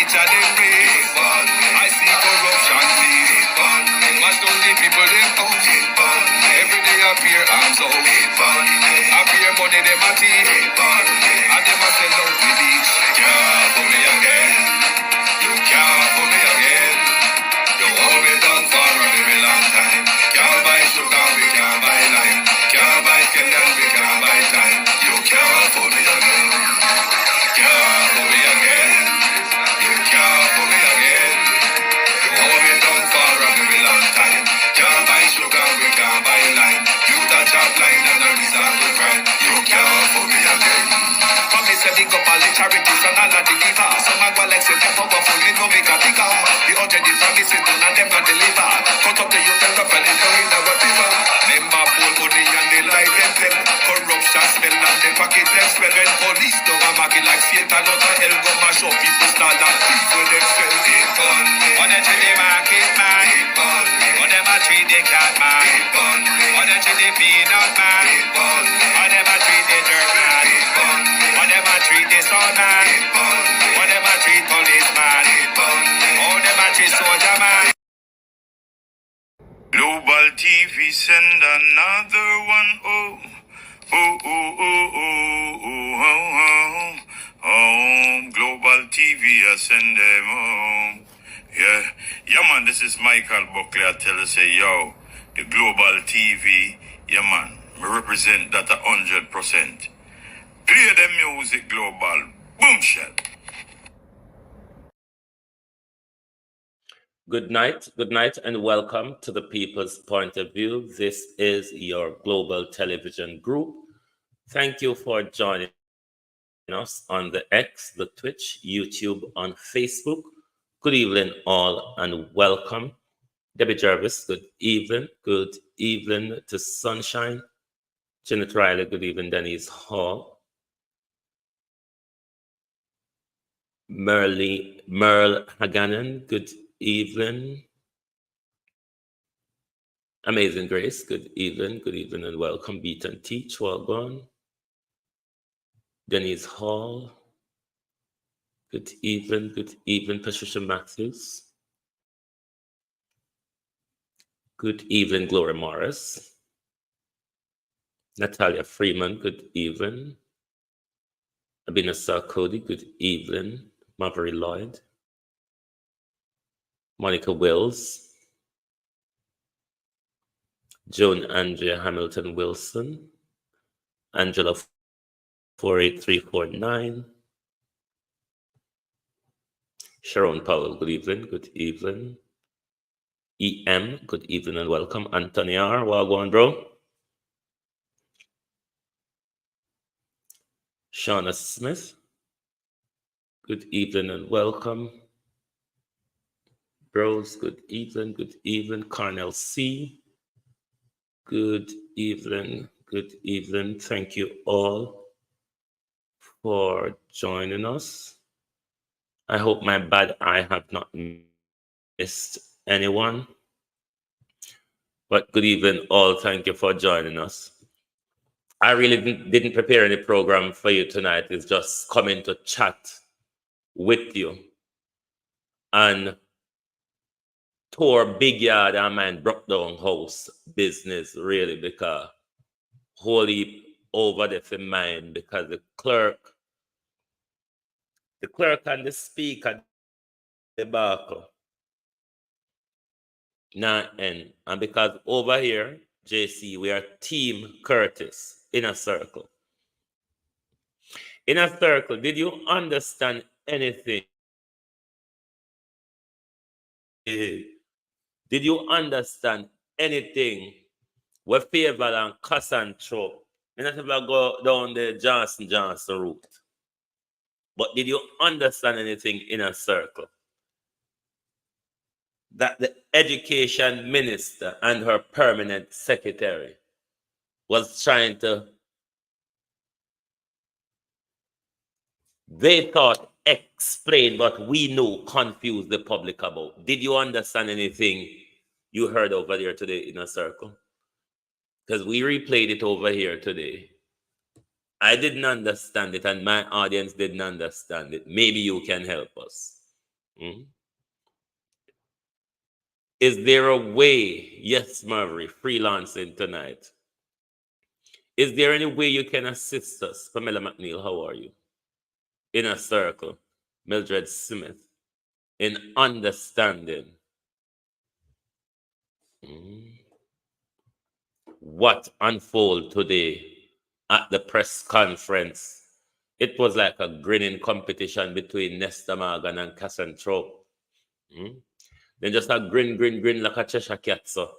rich and them people. I see corruption people. Mash down the people them out. Every day appear arms out. Appear money them a thief. And them a sell out the beach. Can't for me again. You can't for me again. You hold me down for a very long time. Can't buy sugar, we can't buy lime. Can't buy candle, we can't buy time. You can't for me again. Can't for me again. You can't for me again. You hold me down for a very long time. Can't buy sugar, we can't buy lime. You touch a blind and a resort to crime. You can't for me again. Come me say big up all the charities and all of the givers. Some a go like say them powerful, me know me got bigger. The urgent the promises done and them not deliver. Cut up the youth and rough and down in the whatever. Them a pull money and they lie them them. Corruption smell and they pocket them smell. When police don't a market like Satan out of hell go mash up people start and people them sell it on me. What they treat the market man, what them a treat the cat man, what they treat the peanut man, what them a treat the dirt man, what them a treat the son man, what them a treat policeman, how them a treat soldier man. Global TV send another one. Oh, oh, oh, oh, oh, oh, oh, oh. Global TV, I send them home. Yeah, man, this is Michael Buckley. I tell you, say, yo, the Global TV, yeah, man, me represent that 100%. Play the music, Global. Boom, shot. Good night, and welcome to the People's Point of View. This is your Global Television Group. Thank you for joining us on the X, the Twitch, YouTube, on Facebook. Good evening, all, and welcome. Debbie Jarvis, good evening. Good evening to Sunshine. Janet Riley, good evening. Denise Hall. Merle Haganen, good evening. Amazing Grace, good evening and welcome. Beat and Teach, well gone. Denise Hall, good evening. Patricia Matthews, good evening. Gloria Morris, Natalia Freeman, good evening. Abina Sarkodi, good evening. Marjorie Lloyd, Monica Wills, Joan Andrea Hamilton Wilson, Angela 48349, Sharon Powell, good evening. EM, good evening and welcome. Anthony R, wagwan bro. Shauna Smith, good evening and welcome. Bros, good evening. Carnell C, good evening. Thank you all for joining us. I hope my bad eye have not missed anyone. But good evening all. Thank you for joining us. I really didn't prepare any program for you tonight. It's just coming to chat with you and tour big yard and mine broke down house business, really, because wholly over the for mine, because the clerk and the speaker debacle not end. And because over here, JC, we are Team Curtis. Inner Circle. Inner Circle, did you understand anything? Did you understand anything with favor and cuss and throw? I not ever go down the Johnson route. But did you understand anything in a circle? That the education minister and her permanent secretary was trying to, they thought, explain what we knew, confuse the public about. Did you understand anything you heard over there today in a circle? Because we replayed it over here today. I didn't understand it, and my audience didn't understand it. Maybe you can help us. Mm. Is there a way? Yes, Murray, freelancing tonight. Is there any way you can assist us? Pamela McNeil, how are you? Inner Circle, Mildred Smith, in understanding what unfolded today at the press conference. It was like a grinning competition between Nesta Morgan and Cassandra. Then just a grin like a Cheshire cat. So.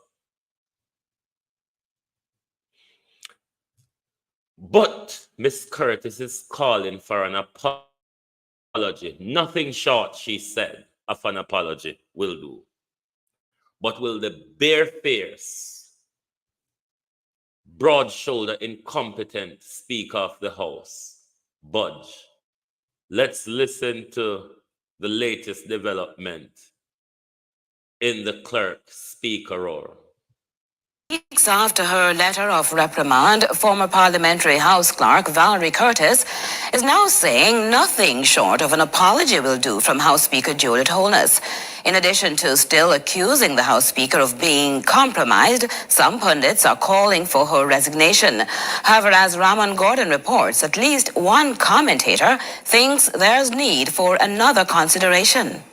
But Miss Curtis is calling for an apology. Nothing short, she said, of an apology will do. But will the bare-faced, broad-shouldered, incompetent Speaker of the House budge? Let's listen to the latest development in the clerk speaker role. Weeks after her letter of reprimand, former Parliamentary House Clerk Valerie Curtis is now saying nothing short of an apology will do from House Speaker Juliet Holness. In addition to still accusing the House Speaker of being compromised, some pundits are calling for her resignation. However, as Raman Gordon reports, at least one commentator thinks there's need for another consideration.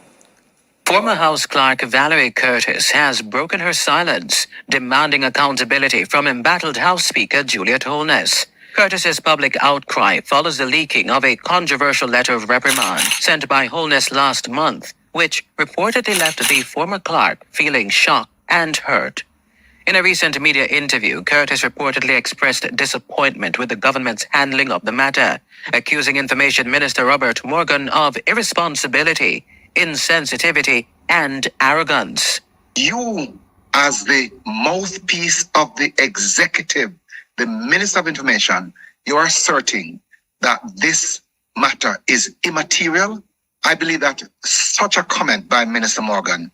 Former House Clerk Valerie Curtis has broken her silence, demanding accountability from embattled House Speaker Juliet Holness. Curtis's public outcry follows the leaking of a controversial letter of reprimand sent by Holness last month, which reportedly left the former clerk feeling shocked and hurt. In a recent media interview, Curtis reportedly expressed disappointment with the government's handling of the matter, accusing Information Minister Robert Morgan of irresponsibility, insensitivity, and arrogance. You, as the mouthpiece of the executive, the Minister of Information, you are asserting that this matter is immaterial. I believe that such a comment by Minister Morgan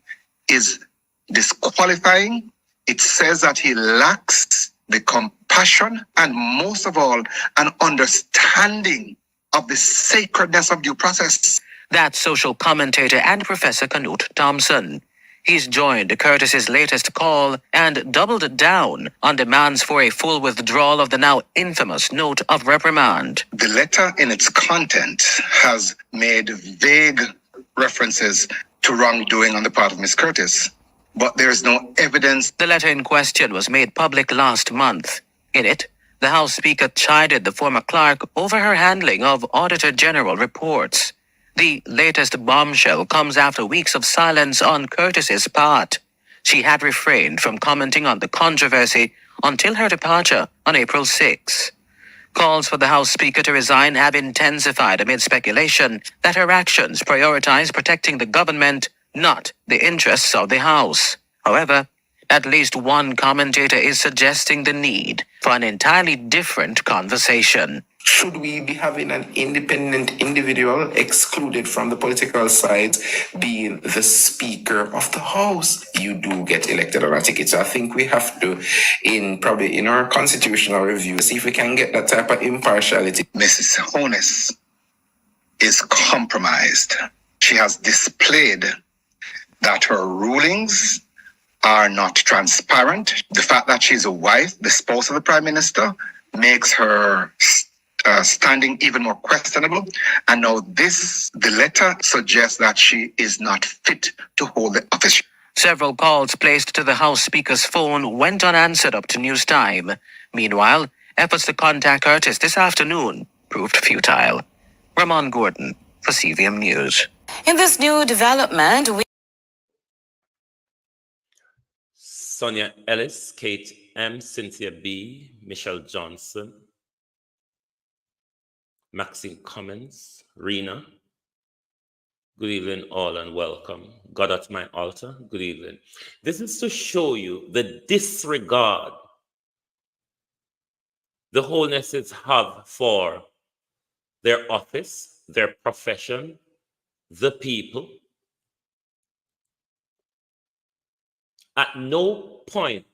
is disqualifying. It says that he lacks the compassion and, most of all, an understanding of the sacredness of due process. That's social commentator and Professor Knut Thompson. He's joined Curtis's latest call and doubled down on demands for a full withdrawal of the now infamous note of reprimand. The letter in its content has made vague references to wrongdoing on the part of Ms. Curtis, but there is no evidence. The letter in question was made public last month. In it, the House Speaker chided the former clerk over her handling of Auditor General reports. The latest bombshell comes after weeks of silence on Curtis's part. She had refrained from commenting on the controversy until her departure on April 6. Calls for the House Speaker to resign have intensified amid speculation that her actions prioritize protecting the government, not the interests of the House. However, at least one commentator is suggesting the need for an entirely different conversation. Should we be having an independent individual excluded from the political side being the Speaker of the House? You do get elected on a ticket. So I think we have to, probably in our constitutional review, see if we can get that type of impartiality. Mrs. Holness is compromised. She has displayed that her rulings are not transparent. The fact that she's a wife, the spouse of the Prime Minister, makes her standing even more questionable. And now the letter suggests that she is not fit to hold the office. Several calls placed to the House Speaker's phone went unanswered up to news time. Meanwhile, efforts to contact Curtis this afternoon proved futile. Ramon Gordon for CVM News. In this new development, Sonia Ellis, Kate M, Cynthia B, Michelle Johnson, Maxine Cummins, Rena. Good evening, all, and welcome. God at my altar. Good evening. This is to show you the disregard the Holnesses have for their office, their profession, the people. At no point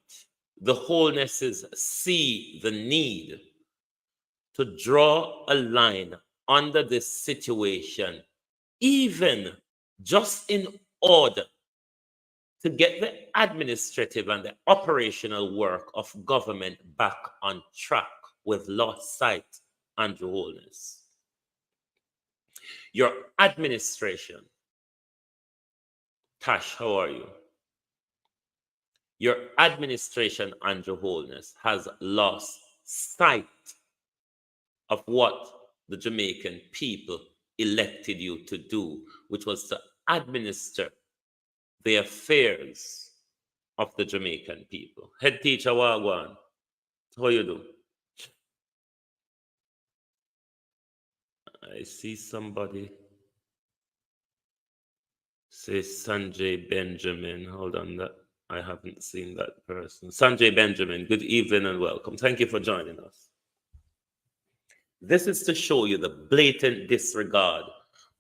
the Holnesses see the need to draw a line under this situation, even just in order to get the administrative and the operational work of government back on track with lost sight, Andrew Holness. Your administration, Tash, how are you? Your administration, Andrew Holness, has lost sight of what the Jamaican people elected you to do, which was to administer the affairs of the Jamaican people. Head teacher Wagwan, how you do? I see somebody say Sanjay Benjamin. Hold on, that I haven't seen that person. Sanjay Benjamin, good evening and welcome. Thank you for joining us. This is to show you the blatant disregard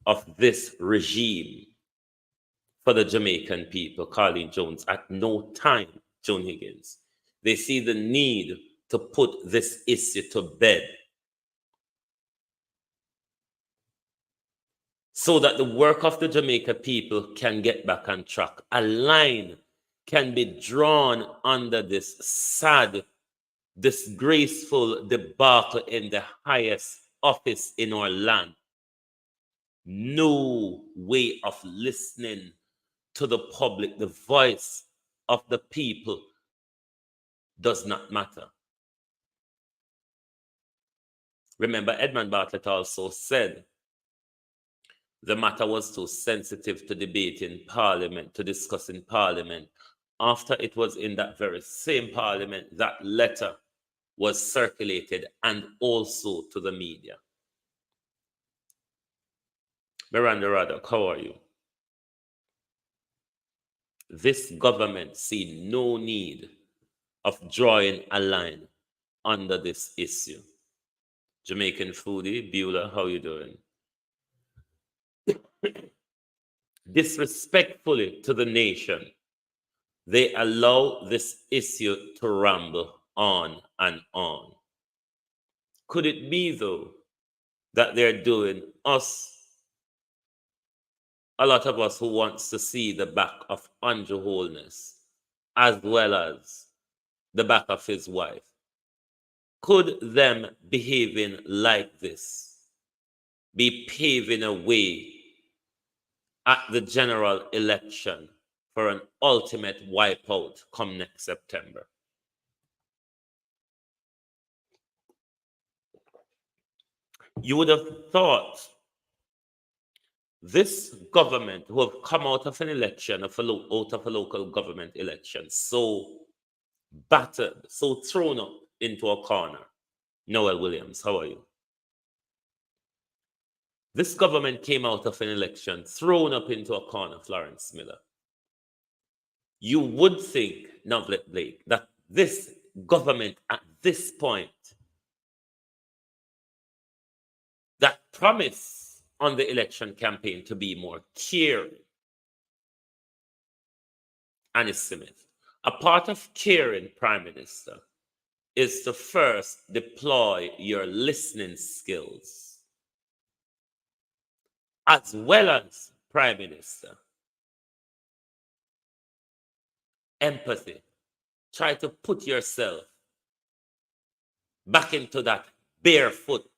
of this regime for the Jamaican people. Carleen Jones, at no time, Joan Higgins, they see the need to put this issue to bed so that the work of the Jamaican people can get back on track. A line can be drawn under this sad, disgraceful debacle in the highest office in our land. No way of listening to the public. The voice of the people does not matter. Remember, Edmund Bartlett also said the matter was too sensitive to debate in Parliament, to discuss in Parliament. After it was in that very same Parliament, that letter was circulated and also to the media. Miranda Raddock, how are you? This government see no need of drawing a line under this issue. Jamaican foodie, Beulah, how you doing? Disrespectfully to the nation, they allow this issue to ramble on and on. Could it be, though, that they're doing us, a lot of us who wants to see the back of Andrew Holness, as well as the back of his wife? Could them behaving like this be paving a way at the general election for an ultimate wipeout come next September? You would have thought this government, who have come out of an election, out of a local government election, so battered, so thrown up into a corner. Noel Williams, how are you? This government came out of an election, thrown up into a corner, Florence Miller. You would think, Novlet Blake, that this government at this point, that promise on the election campaign to be more caring. Annie Smith, a part of caring, Prime Minister, is to first deploy your listening skills, as well as, Prime Minister, empathy. Try to put yourself back into that barefoot,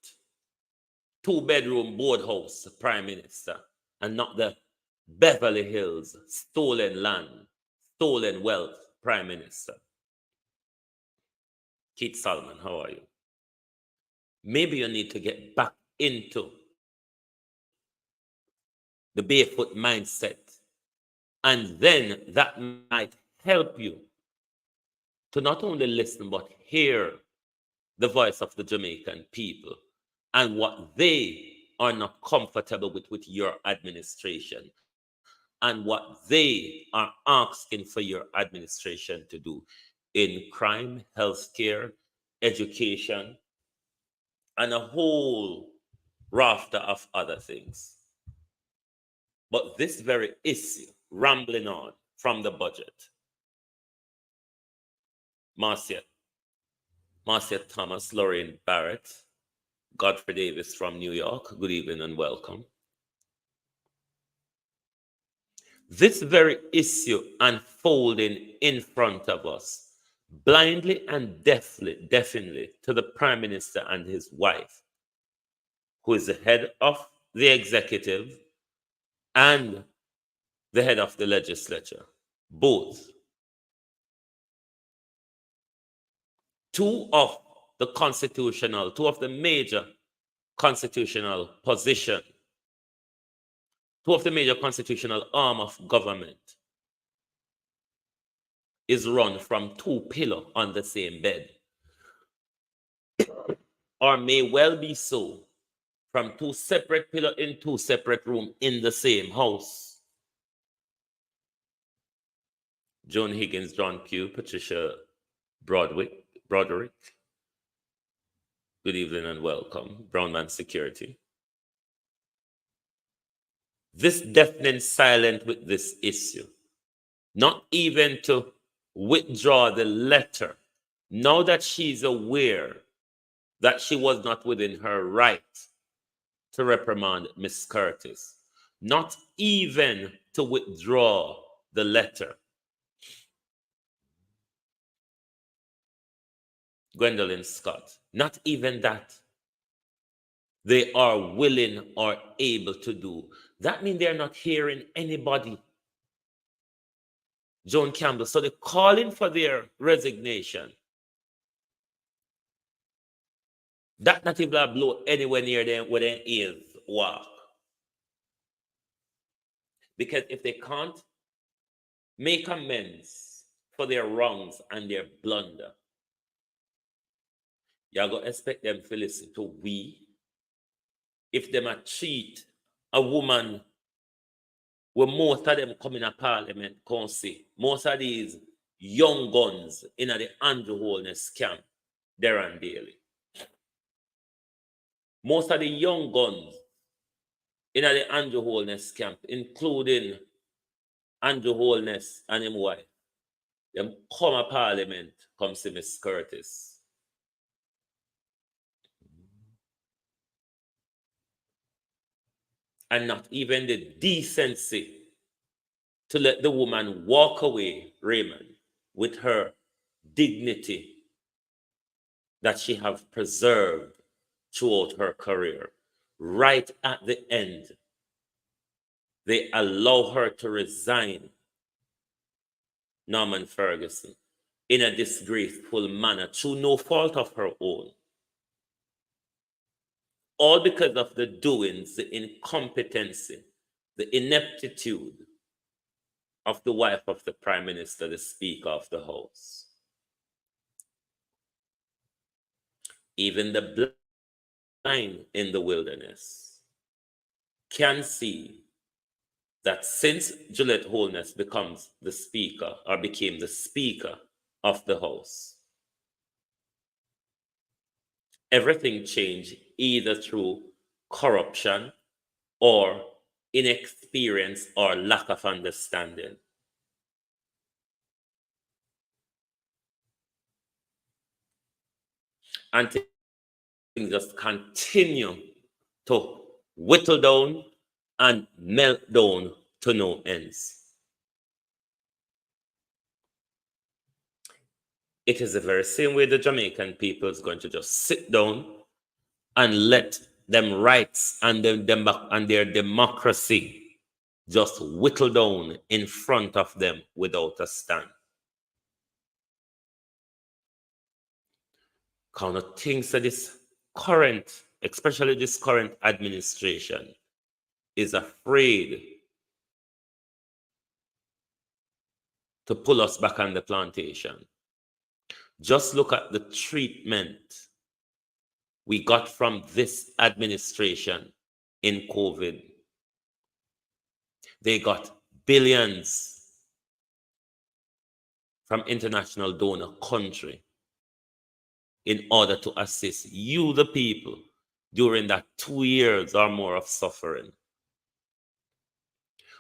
two-bedroom board house, Prime Minister, and not the Beverly Hills, stolen land, stolen wealth, Prime Minister. Keith Solomon, how are you? Maybe you need to get back into the barefoot mindset, and then that might help you to not only listen but hear the voice of the Jamaican people and what they are not comfortable with your administration and what they are asking for your administration to do in crime, healthcare, education, and a whole rafter of other things. But this very issue, rambling on from the budget, Marcia Thomas, Lorraine Barrett, Godfrey Davis from New York, good evening and welcome. This very issue unfolding in front of us, blindly and deafeningly, to the Prime Minister and his wife, who is the head of the executive and the head of the legislature, both. Two of the major constitutional position, two of the major constitutional arm of government is run from two pillars on the same bed, or may well be so from two separate pillars in two separate rooms in the same house. Joan Higgins, John Pugh, Patricia Broderick, good evening and welcome. Brownman Security. This deafening silence with this issue, not even to withdraw the letter, now that she's aware that she was not within her right to reprimand Miss Curtis, not even to withdraw the letter. Gwendolyn Scott, not even that they are willing or able to do. That means they're not hearing anybody. Joan Campbell, so they're calling for their resignation. That not even blow anywhere near them where their ears walk. Because if they can't make amends for their wrongs and their blunder, you're going to expect them to listen to we. If them a treat a woman, where most of them come in a parliament, can't see, most of these young guns in the Andrew Holness camp, there and daily. Most of the young guns in the Andrew Holness camp, including Andrew Holness and his wife, them come a parliament, come see Miss Curtis. And not even the decency to let the woman walk away, Raymond, with her dignity that she have preserved throughout her career. Right at the end, they allow her to resign, Norman Ferguson, in a disgraceful manner through no fault of her own. All because of the doings, the incompetency, the ineptitude of the wife of the Prime Minister, the Speaker of the House. Even the blind in the wilderness can see that since Juliette Holness becomes the Speaker, or became the Speaker of the House, everything changed either through corruption or inexperience or lack of understanding. And things just continue to whittle down and melt down to no ends. It is the very same way the Jamaican people is going to just sit down and let them rights and their democracy just whittle down in front of them without a stand. Kind of things that this current, especially this current administration, is afraid to pull us back on the plantation. Just look at the treatment we got from this administration in COVID. They got billions from international donor country in order to assist you, the people, during that 2 years or more of suffering,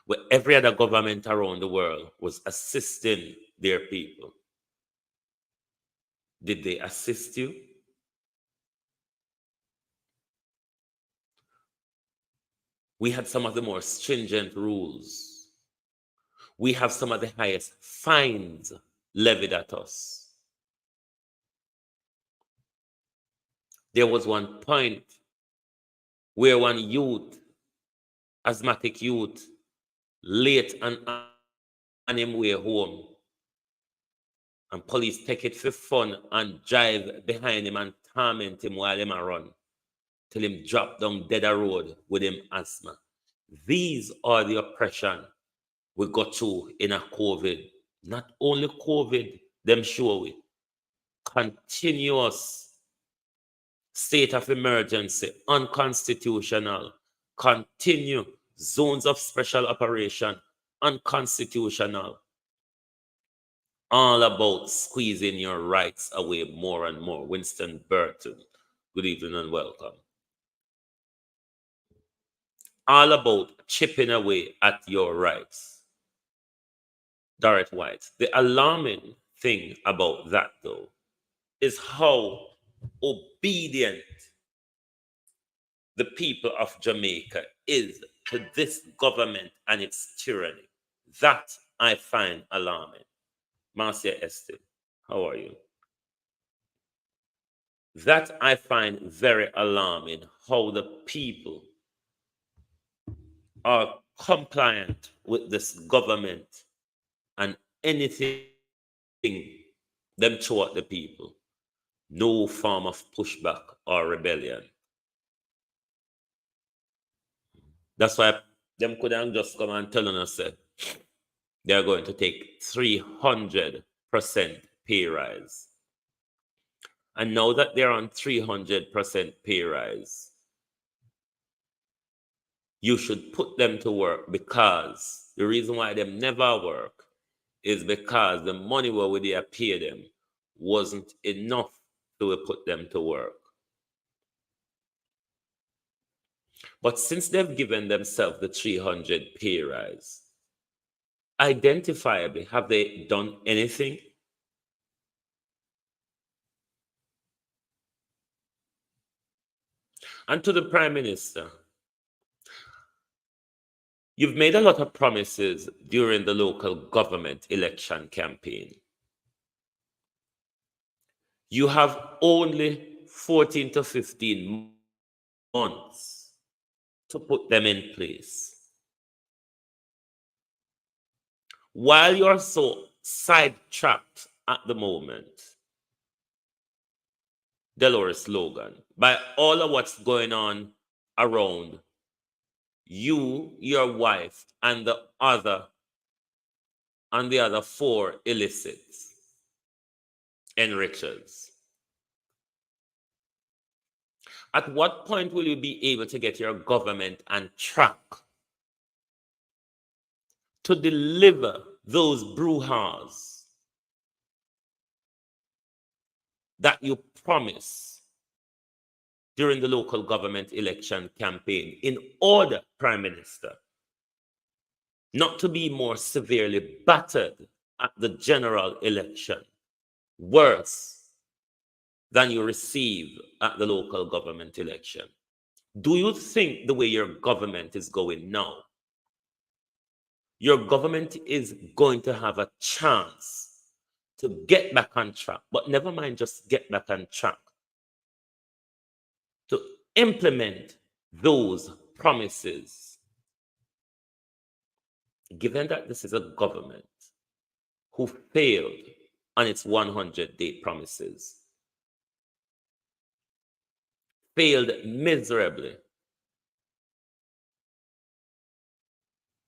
where every other government around the world was assisting their people. Did they assist you? We had some of the more stringent rules We have some of the highest fines levied at us. There was one point where one youth, asthmatic youth, late and on him way home, and police take it for fun and drive behind him and torment him while him a run till him drop down dead a road with him asthma. These are the oppression we got through in a COVID. Not only COVID, them show it. Continuous state of emergency, unconstitutional. Continue zones of special operation, unconstitutional. All about squeezing your rights away more and more. Winston Burton, good evening and welcome. All about chipping away at your rights. Dorrit White. The alarming thing about that, though, is how obedient the people of Jamaica is to this government and its tyranny. That I find alarming. Marcia Estes, how are you? That I find very alarming, how the people are compliant with this government and anything them throw at the people. No form of pushback or rebellion. That's why them couldn't just come and tell us that they're going to take 300% pay rise. And now that they're on 300% pay rise, you should put them to work, because the reason why them never work is because the money where they pay them wasn't enough to put them to work. But since they've given themselves the 300 pay rise, identifiably, have they done anything? And to the Prime Minister, you've made a lot of promises during the local government election campaign. You have only 14 to 15 months to put them in place. While you're so sidetracked at the moment, Dolores Logan, by all of what's going on around you, your wife, and the other 4 illicits, enrichers. At what point will you be able to get your government on track to deliver those brouhahas that you promised during the local government election campaign, in order, Prime Minister, not to be more severely battered at the general election, worse than you receive at the local government election? Do you think the way your government is going now, your government is going to have a chance to get back on track, but never mind just get back on track, to implement those promises, given that this is a government who failed on its 100-day promises, failed miserably,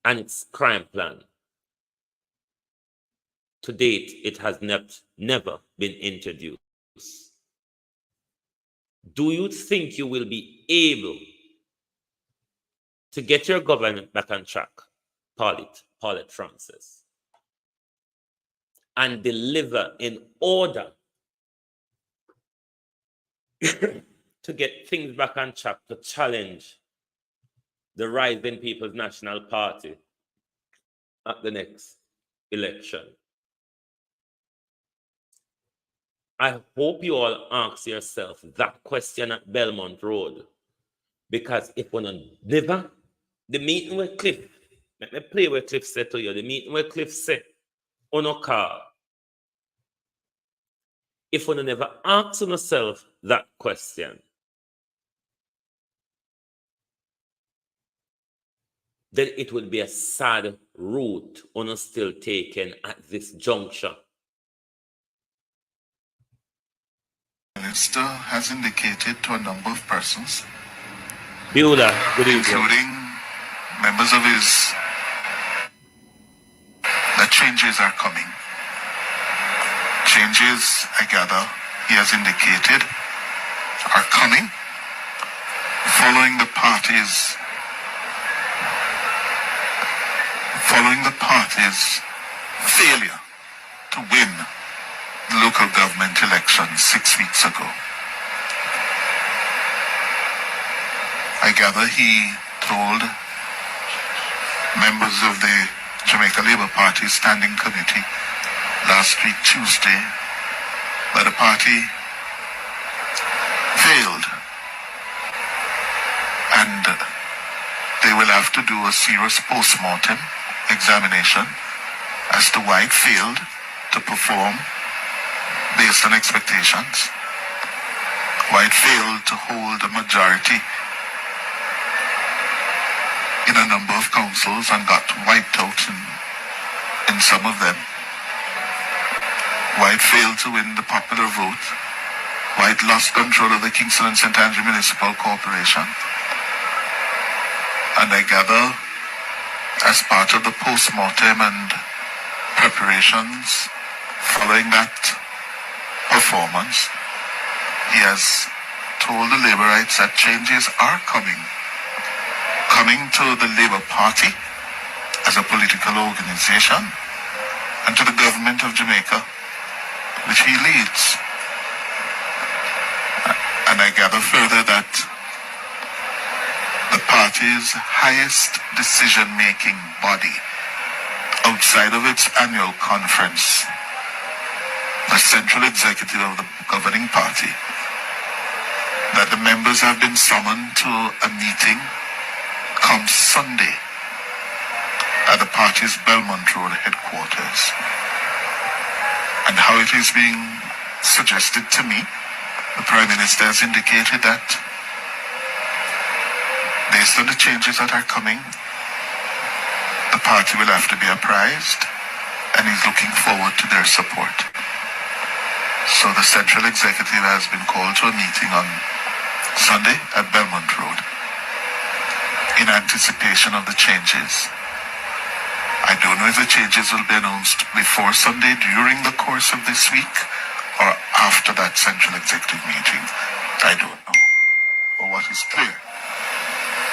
and its crime plan? To date, it has never been introduced. Do you think you will be able to get your government back on track, Paulette Francis, and deliver in order to get things back on track to challenge the rising People's National Party at the next election? I hope you all ask yourself that question at Belmont Road, because if one never, the meeting with Cliff, Let me play where Cliff said to you. The meeting where Cliff said, on a car. If one never asks yourself that question, then it would be a sad route on still taken at this juncture. The minister has indicated to a number of persons, Bueller, good evening. including members of his, that changes are coming. Changes, I gather, he has indicated, are coming following the party's failure to win the local government elections 6 weeks ago. I gather he told members of the Jamaica Labour Party Standing Committee last week, Tuesday, that the party failed and they will have to do a serious post-mortem examination as to why it failed to perform based on expectations, why it failed to hold a majority in a number of councils and got wiped out in some of them, why it failed to win the popular vote, why it lost control of the Kingston and St. Andrew Municipal Corporation. And I gather, as part of the post-mortem and preparations following that performance, he has told the Labourites that changes are coming to the Labour Party as a political organization and to the government of Jamaica, which he leads. And I gather further that the party's highest decision-making body outside of its annual conference, the central executive of the governing party, that the members have been summoned to a meeting come Sunday at the party's Belmont Road headquarters. And how it is being suggested to me, the Prime Minister has indicated that based on the changes that are coming, the party will have to be apprised, and he's looking forward to their support. So the Central Executive has been called to a meeting on Sunday at Belmont Road in anticipation of the changes. I don't know if the changes will be announced before Sunday, during the course of this week, or after that Central Executive meeting. I don't know. But what is clear,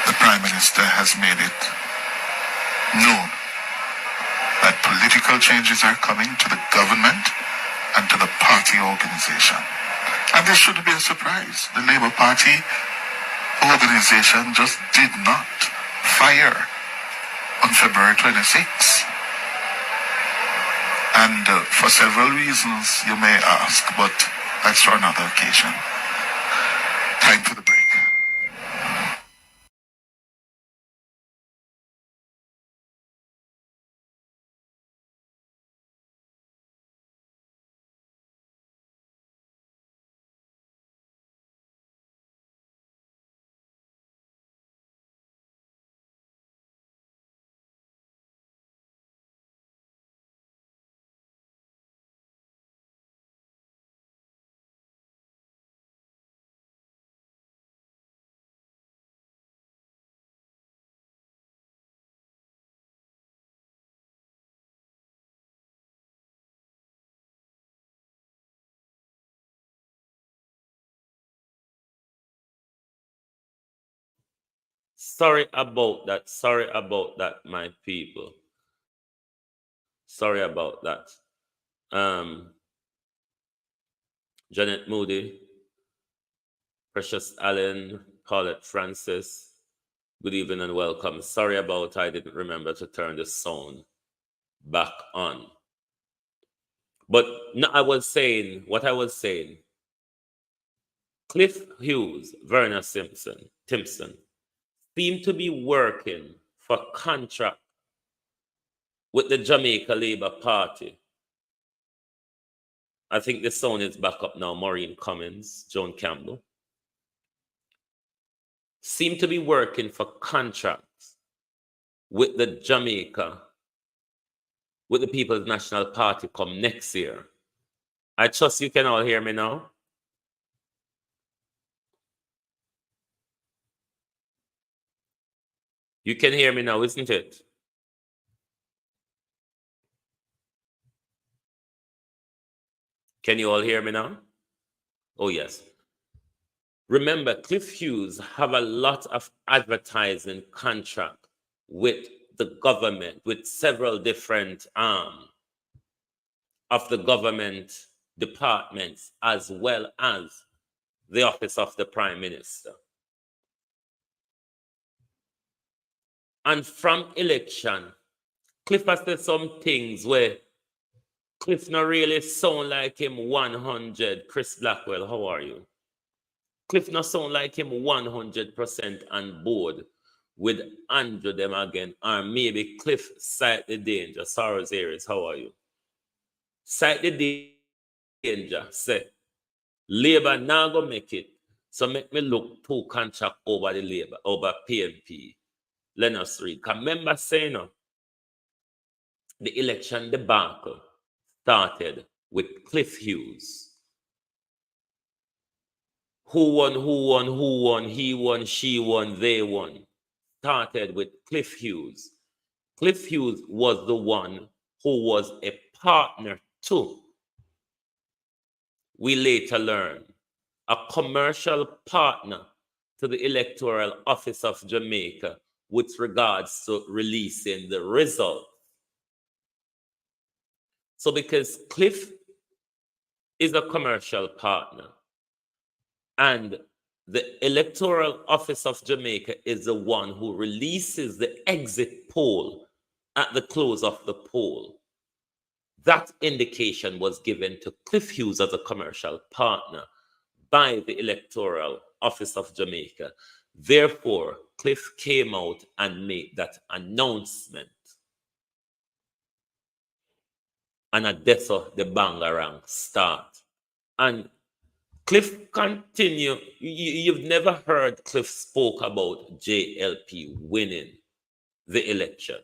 the Prime Minister has made it known that political changes are coming to the government and to the party organization. And this shouldn't be a surprise. The Labour Party organization just did not fire on February 26. And for several reasons you may ask, but that's for another occasion. Time for the break. Sorry about that. Sorry about that, my people. Sorry about that. Janet Moody, Precious Allen, Paulette Francis, good evening and welcome. Sorry about I didn't remember to turn the sound back on. But no, what I was saying, Cliff Hughes, Verna Timpson, seem to be working for contract with the Jamaica Labour Party. I think the sound is back up now. Maureen Cummins, Joan Campbell, seem to be working for contracts with the Jamaica, with the People's National Party come next year. I trust you can all hear me now. You can hear me now, isn't it? Can you all hear me now? Oh, yes. Remember, Cliff Hughes have a lot of advertising contract with the government, with several different of the government departments, as well as the office of the Prime Minister. And from election, Cliff has said some things where Cliff not really sound like him 100. Chris Blackwell, how are you? Cliff not sound like him 100% on board with Andrew them again, or maybe Cliff sight the danger. Sorrows Aries, how are you? Sight the danger, say, Labour now go make it, so make me look two contract over the Labour, over PNP. Let us read. Because remember saying, the election debacle started with Cliff Hughes. Who won, he won, she won, they won. Started with Cliff Hughes. Cliff Hughes was the one who was a partner to, we later learned, a commercial partner to the Electoral Office of Jamaica with regards to releasing the result. So because Cliff is a commercial partner and the Electoral Office of Jamaica is the one who releases the exit poll at the close of the poll, that indication was given to Cliff Hughes as a commercial partner by the Electoral Office of Jamaica. Therefore, Cliff came out and made that announcement. And at that's the bangarang start. And Cliff continue. You've never heard Cliff spoke about JLP winning the election.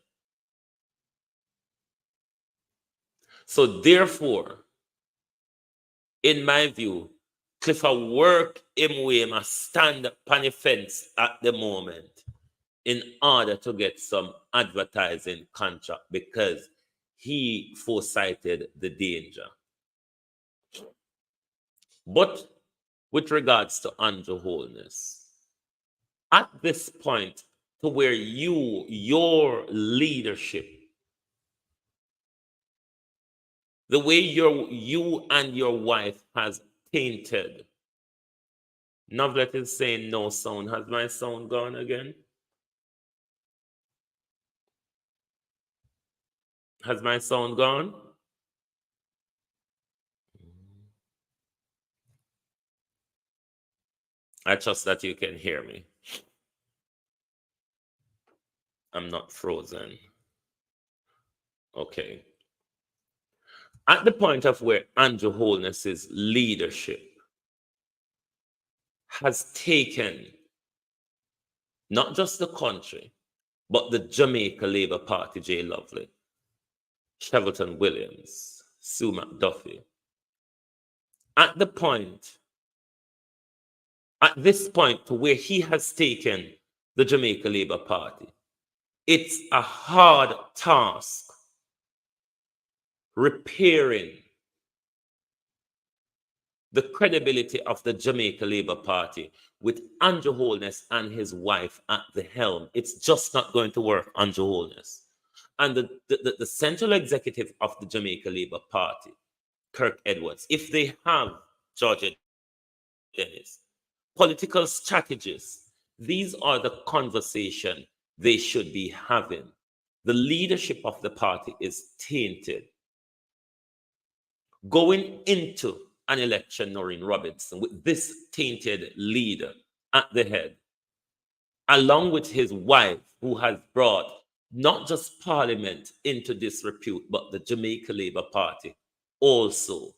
So therefore, in my view, Cliff a work him way must stand up on the fence at the moment in order to get some advertising contract because he foresighted the danger. But with regards to Andrew Holness, at this point to where your leadership, the way you and your wife has tainted. Novlet is saying no sound. Has my sound gone again? Has my sound gone? I trust that you can hear me. I'm not frozen. Okay. At the point of where Andrew Holness's leadership has taken not just the country, but the Jamaica Labour Party, Jay Lovely, Cheverton Williams, Sue McDuffie. At this point to where he has taken the Jamaica Labour Party, it's a hard task repairing the credibility of the Jamaica Labour Party with Andrew Holness and his wife at the helm. It's just not going to work, Andrew Holness. And the central executive of the Jamaica Labour Party, Kirk Edwards, if they have Georgia Dennis, political strategists, these are the conversation they should be having. The leadership of the party is tainted. Going into an election, Noreen Robinson, with this tainted leader at the head, along with his wife, who has brought not just Parliament into disrepute, but the Jamaica Labour Party also.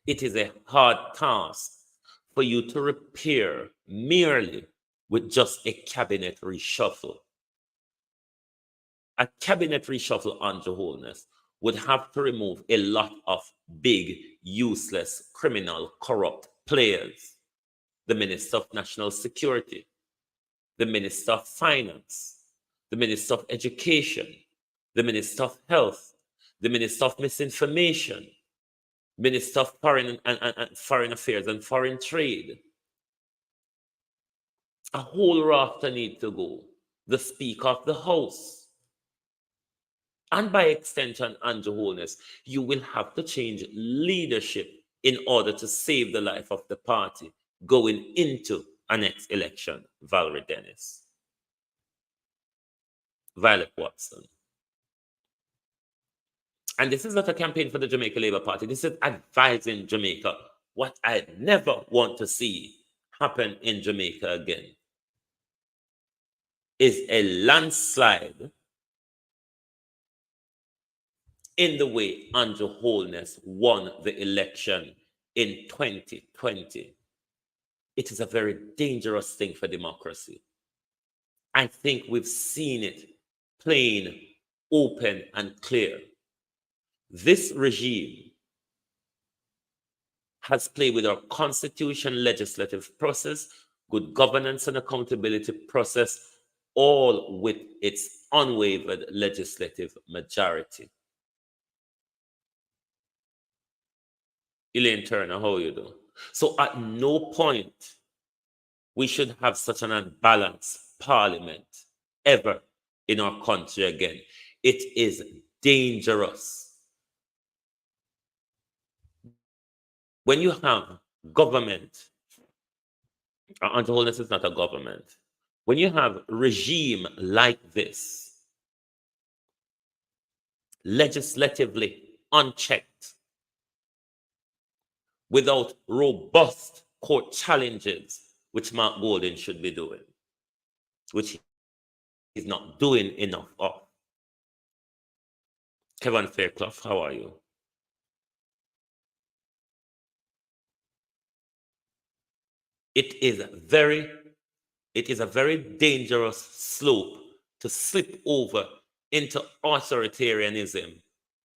It is a hard task for you to repair merely with just a cabinet reshuffle. A cabinet reshuffle under Holness would have to remove a lot of big, useless, criminal, corrupt players. The Minister of National Security, the Minister of Finance, the Minister of Education, the Minister of Health, the Minister of Misinformation, Minister of Foreign Foreign Affairs and Foreign Trade. A whole rafter need to go. The Speaker of the House. And by extension, Andrew Holness, you will have to change leadership in order to save the life of the party going into a next election, Valerie Dennis. Violet Watson. And this is not a campaign for the Jamaica Labour Party. This is advising Jamaica what I never want to see happen in Jamaica again is a landslide in the way Andrew Holness won the election in 2020. It is a very dangerous thing for democracy. I think we've seen it plain, open, and clear. This regime has played with our constitution, legislative process, good governance and accountability process, all with its unwavered legislative majority. Elaine Turner, how you do? So at no point we should have such an unbalanced parliament ever in our country again. It is dangerous. When you have government, Andrew Holness is not a government. When you have regime like this, legislatively unchecked, without robust court challenges, which Mark Golden should be doing, which he's not doing enough of. Kevin Fairclough, how are you? It is a very dangerous slope to slip over into authoritarianism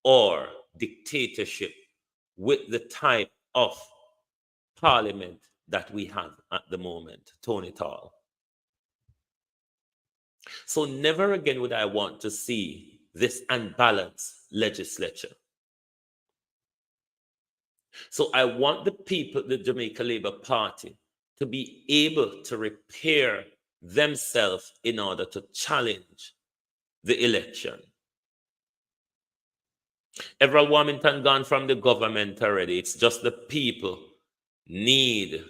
or dictatorship with the type of parliament that we have at the moment, Tony Tall. So never again would I want to see this unbalanced legislature. So I want the people, the Jamaica Labour Party, to be able to repair themselves in order to challenge the election. Everett Warmington gone from the government already. It's just the people need,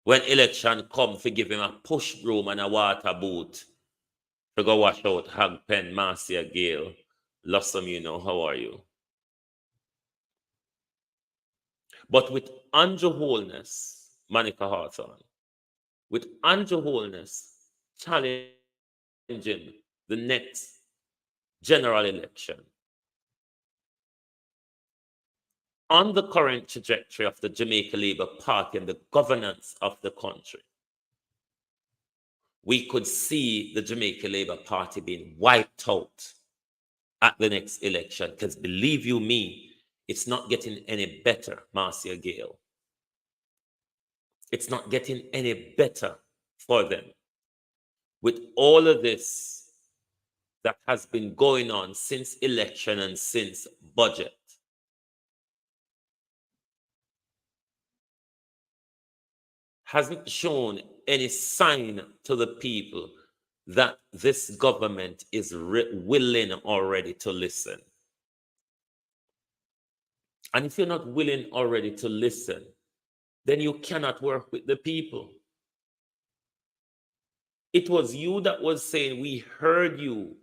when election come, to give him a push broom and a water boot to go wash out Hagpen, Marcia Gale. Lossum, you know, how are you? But with Andrew Holness, Monica Hawthorne, with Andrew Holness challenging the next general election, on the current trajectory of the Jamaica Labour Party and the governance of the country, we could see the Jamaica Labour Party being wiped out at the next election. Because believe you me, it's not getting any better, Marcia Gale. It's not getting any better for them. With all of this that has been going on since election and since budget, hasn't shown any sign to the people that this government is willing already to listen. And if you're not willing already to listen, then you cannot work with the people. It was you that was saying, we heard you.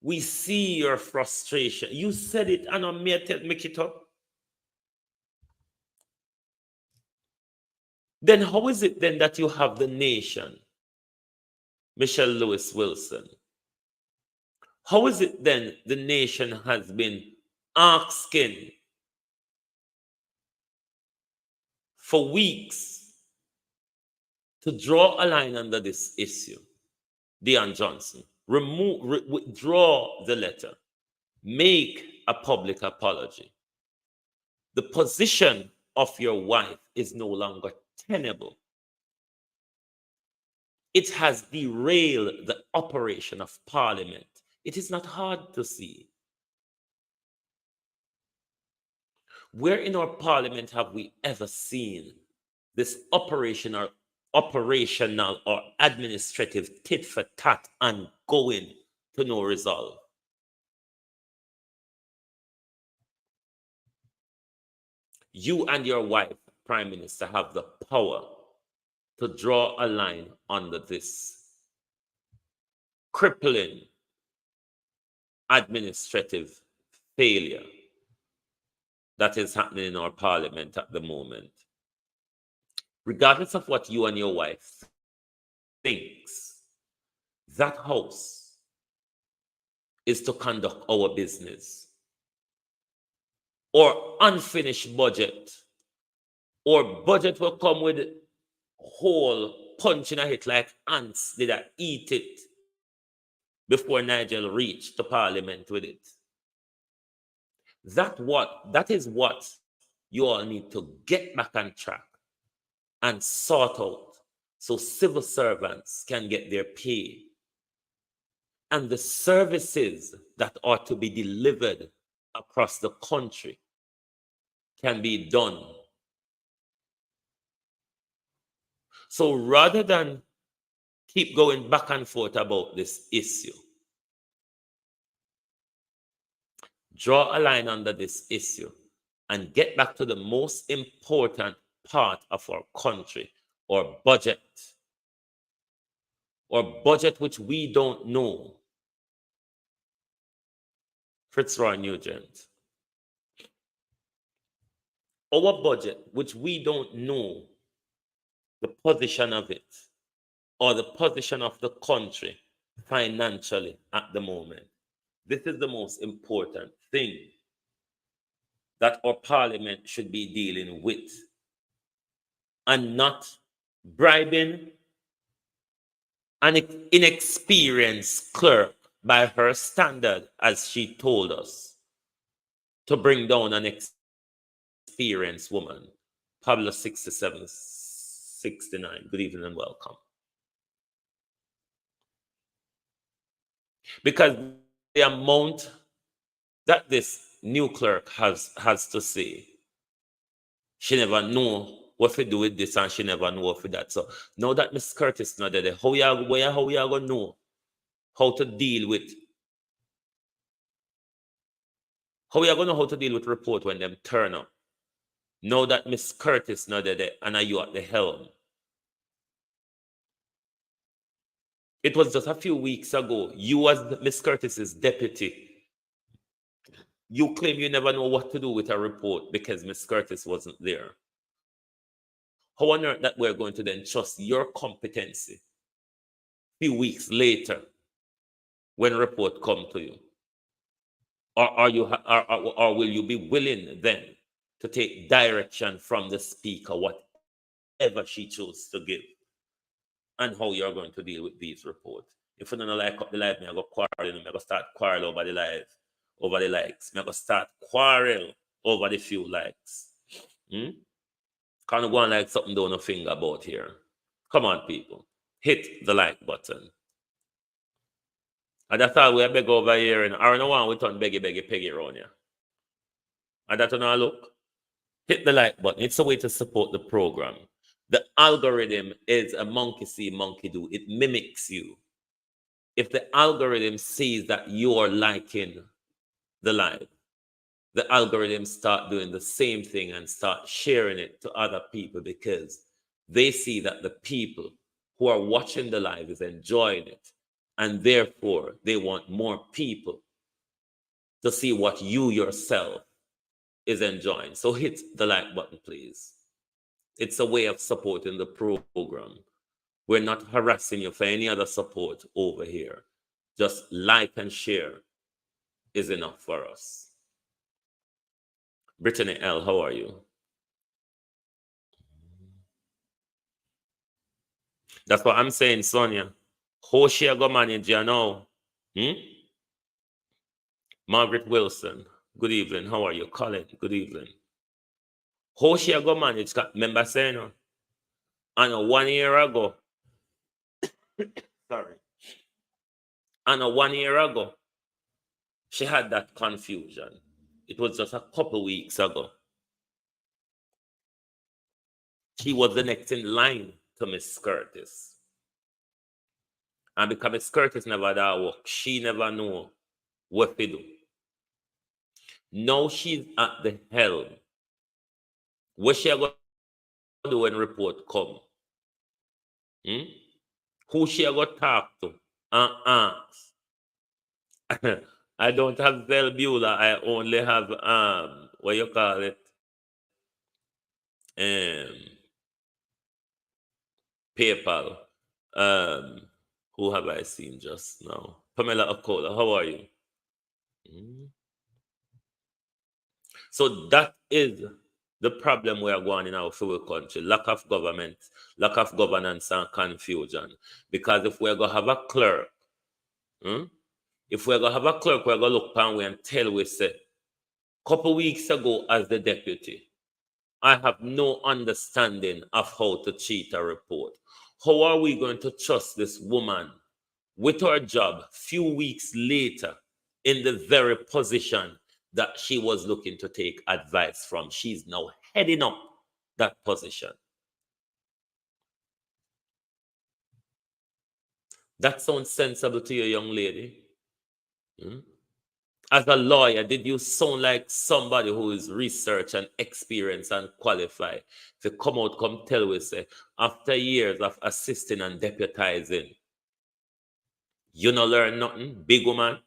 We see your frustration. You said it, and I make it up. Then how is it then that you have the nation Michelle Lewis Wilson. How is it then the nation has been asking for weeks to draw a line under this issue? Dion Johnson, withdraw the letter, make a public apology. The position of your wife is no longer tenable. It has derailed the operation of Parliament. It is not hard to see. Where in our Parliament have we ever seen this operational or administrative tit for tat and going to no resolve? You and your wife, Prime Minister, have the power to draw a line under this crippling administrative failure that is happening in our Parliament at the moment. Regardless of what you and your wife thinks, that house is to conduct our business. Or unfinished budget, or budget will come with whole punch in a hit like ants did I eat it before Nigel reached the Parliament with it. That is what you all need to get back on track and sort out so civil servants can get their pay. And the services that are to be delivered across the country can be done. So rather than keep going back and forth about this issue, draw a line under this issue and get back to the most important part of our country, or budget which we don't know. Fitzroy Nugent. Our budget, which we don't know the position of it or the position of the country financially at the moment. This is the most important thing that our Parliament should be dealing with, and not bribing an inexperienced clerk by her standard, as she told us, to bring down an experienced woman. Pablo 6769. Good evening and welcome. Because the amount that this new clerk has to say, she never know what to do with this, and she never know what for that. So now that Miss Curtis not there, how you gonna know how to deal with report when them turn up? Now that Miss Curtis not there and are you at the helm? It was just a few weeks ago, you as Miss Curtis's deputy, you claim you never know what to do with a report because Miss Curtis wasn't there. How on earth that we're going to then trust your competency a few weeks later when a report come to you? Or will you be willing then to take direction from the speaker, whatever she chose to give, and how you're going to deal with these reports? If you don't like up the live, I go quarrel, I go start quarrel over the live, over the likes. I go start quarrel over the few likes. Can't go and like something down a finger about here. Come on, people. Hit the like button. And that's all we beg over here. And I don't want we turn beggy peggy around here. And that's not look. Hit the like button. It's a way to support the program. The algorithm is a monkey see, monkey do. It mimics you. If the algorithm sees that you are liking the live, the algorithm start doing the same thing and start sharing it to other people, because they see that the people who are watching the live is enjoying it, and therefore they want more people to see what you yourself is enjoying. So hit the like button, please. It's a way of supporting the program We're not harassing you for any other support over here. Just like and share is enough for us. Brittany L., how are you? That's what I'm saying, Sonia. How she go manage you now? Margaret Wilson, good evening. How are you? Colin, good evening. How she go manage? Remember saying, and 1 year ago, sorry, and 1 year ago, she had that confusion. It was just a couple weeks ago. She was the next in line to Miss Curtis. And because Miss Curtis never that work, she never know what to do. Now she's at the helm. What she going to do when report come? Who she going to talk to and ask? I don't have Zelbula. I only have what you call it? PayPal. Who have I seen just now? Pamela Akola, how are you? So that is the problem we are going in our full country. Lack of government, lack of governance and confusion. Because if we're going to have a clerk, if we're going to have a clerk, we're going to look down and tell we say, couple weeks ago as the deputy, I have no understanding of how to cheat a report. How are we going to trust this woman with her job few weeks later in the very position that she was looking to take advice from? She's now heading up that position. That sounds sensible to you, young lady? As a lawyer, did you sound like somebody who is research and experienced and qualified to come out, come tell we say, after years of assisting and deputizing, you no learn nothing, big woman?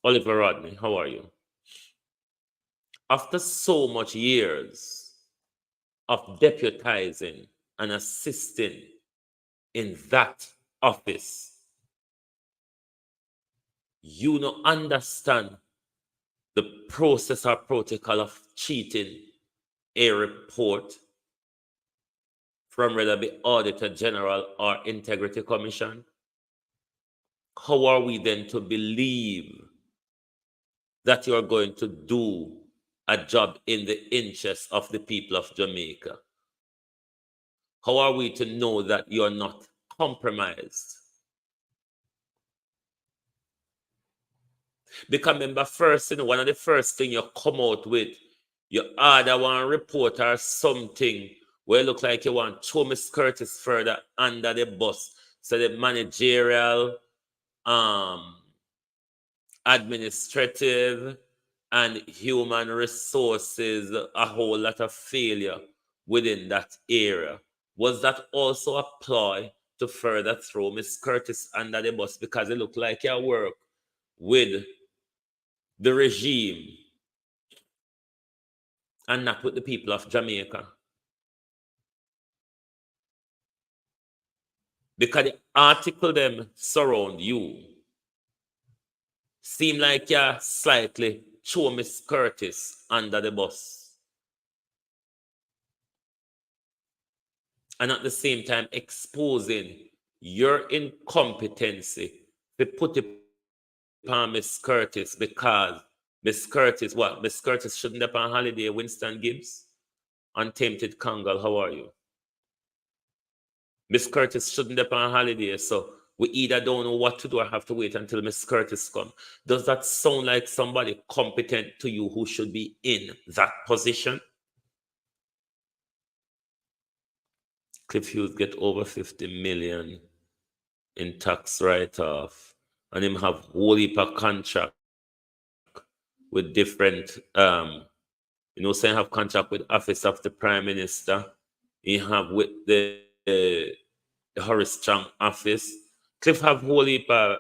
Oliver Rodney, how are you? After so much years of deputizing and assisting in that office, you don't understand the process or protocol of cheating a report from whether be Auditor General or Integrity Commission. How are we then to believe that you're going to do a job in the interest of the people of Jamaica? How are we to know that you're not compromised? Because remember, one of the first things you come out with, you order one report or something where it look like you want to throw Miss Curtis further under the bus. So the managerial, administrative, and human resources, a whole lot of failure within that area. Was that also a ploy to further throw Miss Curtis under the bus because it looked like you work with the regime and not with the people of Jamaica? Because the article them surround you seem like you're slightly throw Miss Curtis under the bus. And at the same time exposing your incompetency to put it upon Miss Curtis, because Miss Curtis, what? Miss Curtis shouldn't be on holiday. Winston Gibbs, Untainted Congal, how are you? Miss Curtis shouldn't be on holiday, so we either don't know what to do or have to wait until Miss Curtis comes. Does that sound like somebody competent to you who should be in that position? Cliff Hughes get over 50 million in tax write-off, and him have whole heap of contract with different, saying have contract with Office of the Prime Minister. He have with the Horace Strong office. Cliff have whole heap of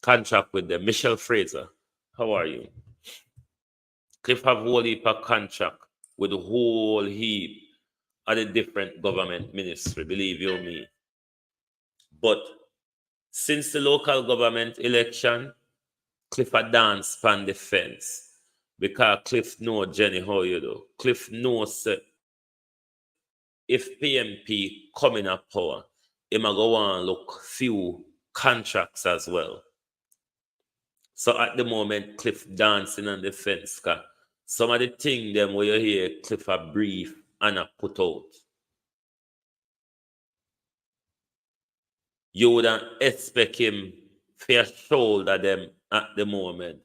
contract with them. Michelle Fraser, how are you? Cliff have whole heap of contract with a whole heap of the different government ministry, believe you me. But since the local government election, Cliff a dance pan the fence. Because Cliff know Jenny how you do. Cliff knows if PMP come in a power, him a go on look few contracts as well. So at the moment, Cliff dancing on the fence. Cause some of the things them where you hear Cliff a brief and a put out. You wouldn't expect him to shoulder them at the moment.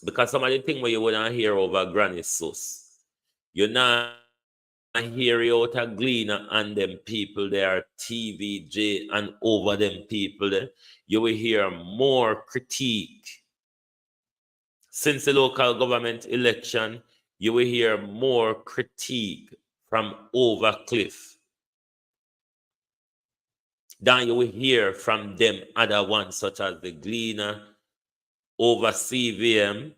Because some of the things where you wouldn't hear over Granny Sus, you're not hear you out a Gleaner and them people there, TVJ and over them people there. You will hear more critique. Since the local government election, you will hear more critique from over Cliff than you will hear from them other ones, such as the Gleaner, over CVM,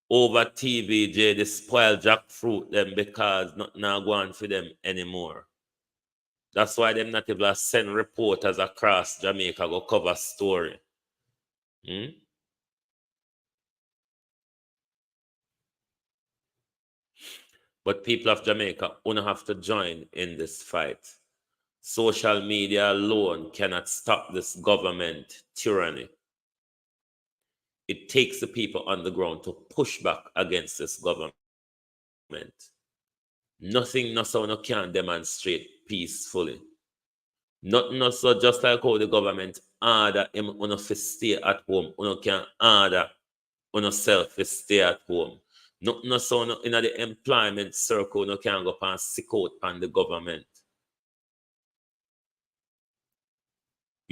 over TVJ, the spoiled jackfruit them because not now going for them anymore. That's why them not able to send reporters across Jamaica go cover story. But people of Jamaica only have to join in this fight. Social media alone cannot stop this government tyranny. It takes the people on the ground to push back against this government. Nothing no so no can demonstrate peacefully. Nothing no so just like how the government order him uno to stay at home, uno can order uno self to stay at home. Nothing no so no in the employment circle no can go and sick out on the government.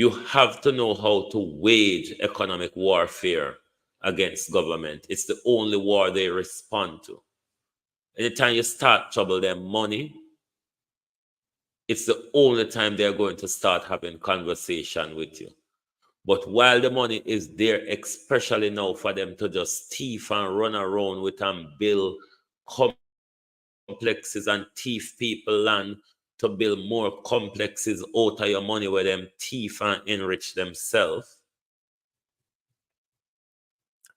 You have to know how to wage economic warfare against government. It's the only war they respond to. Anytime you start trouble them money, it's the only time they're going to start having conversation with you. But while the money is there, especially now for them to just thief and run around with and build complexes and thief people land to build more complexes out of your money where them thief and enrich themselves,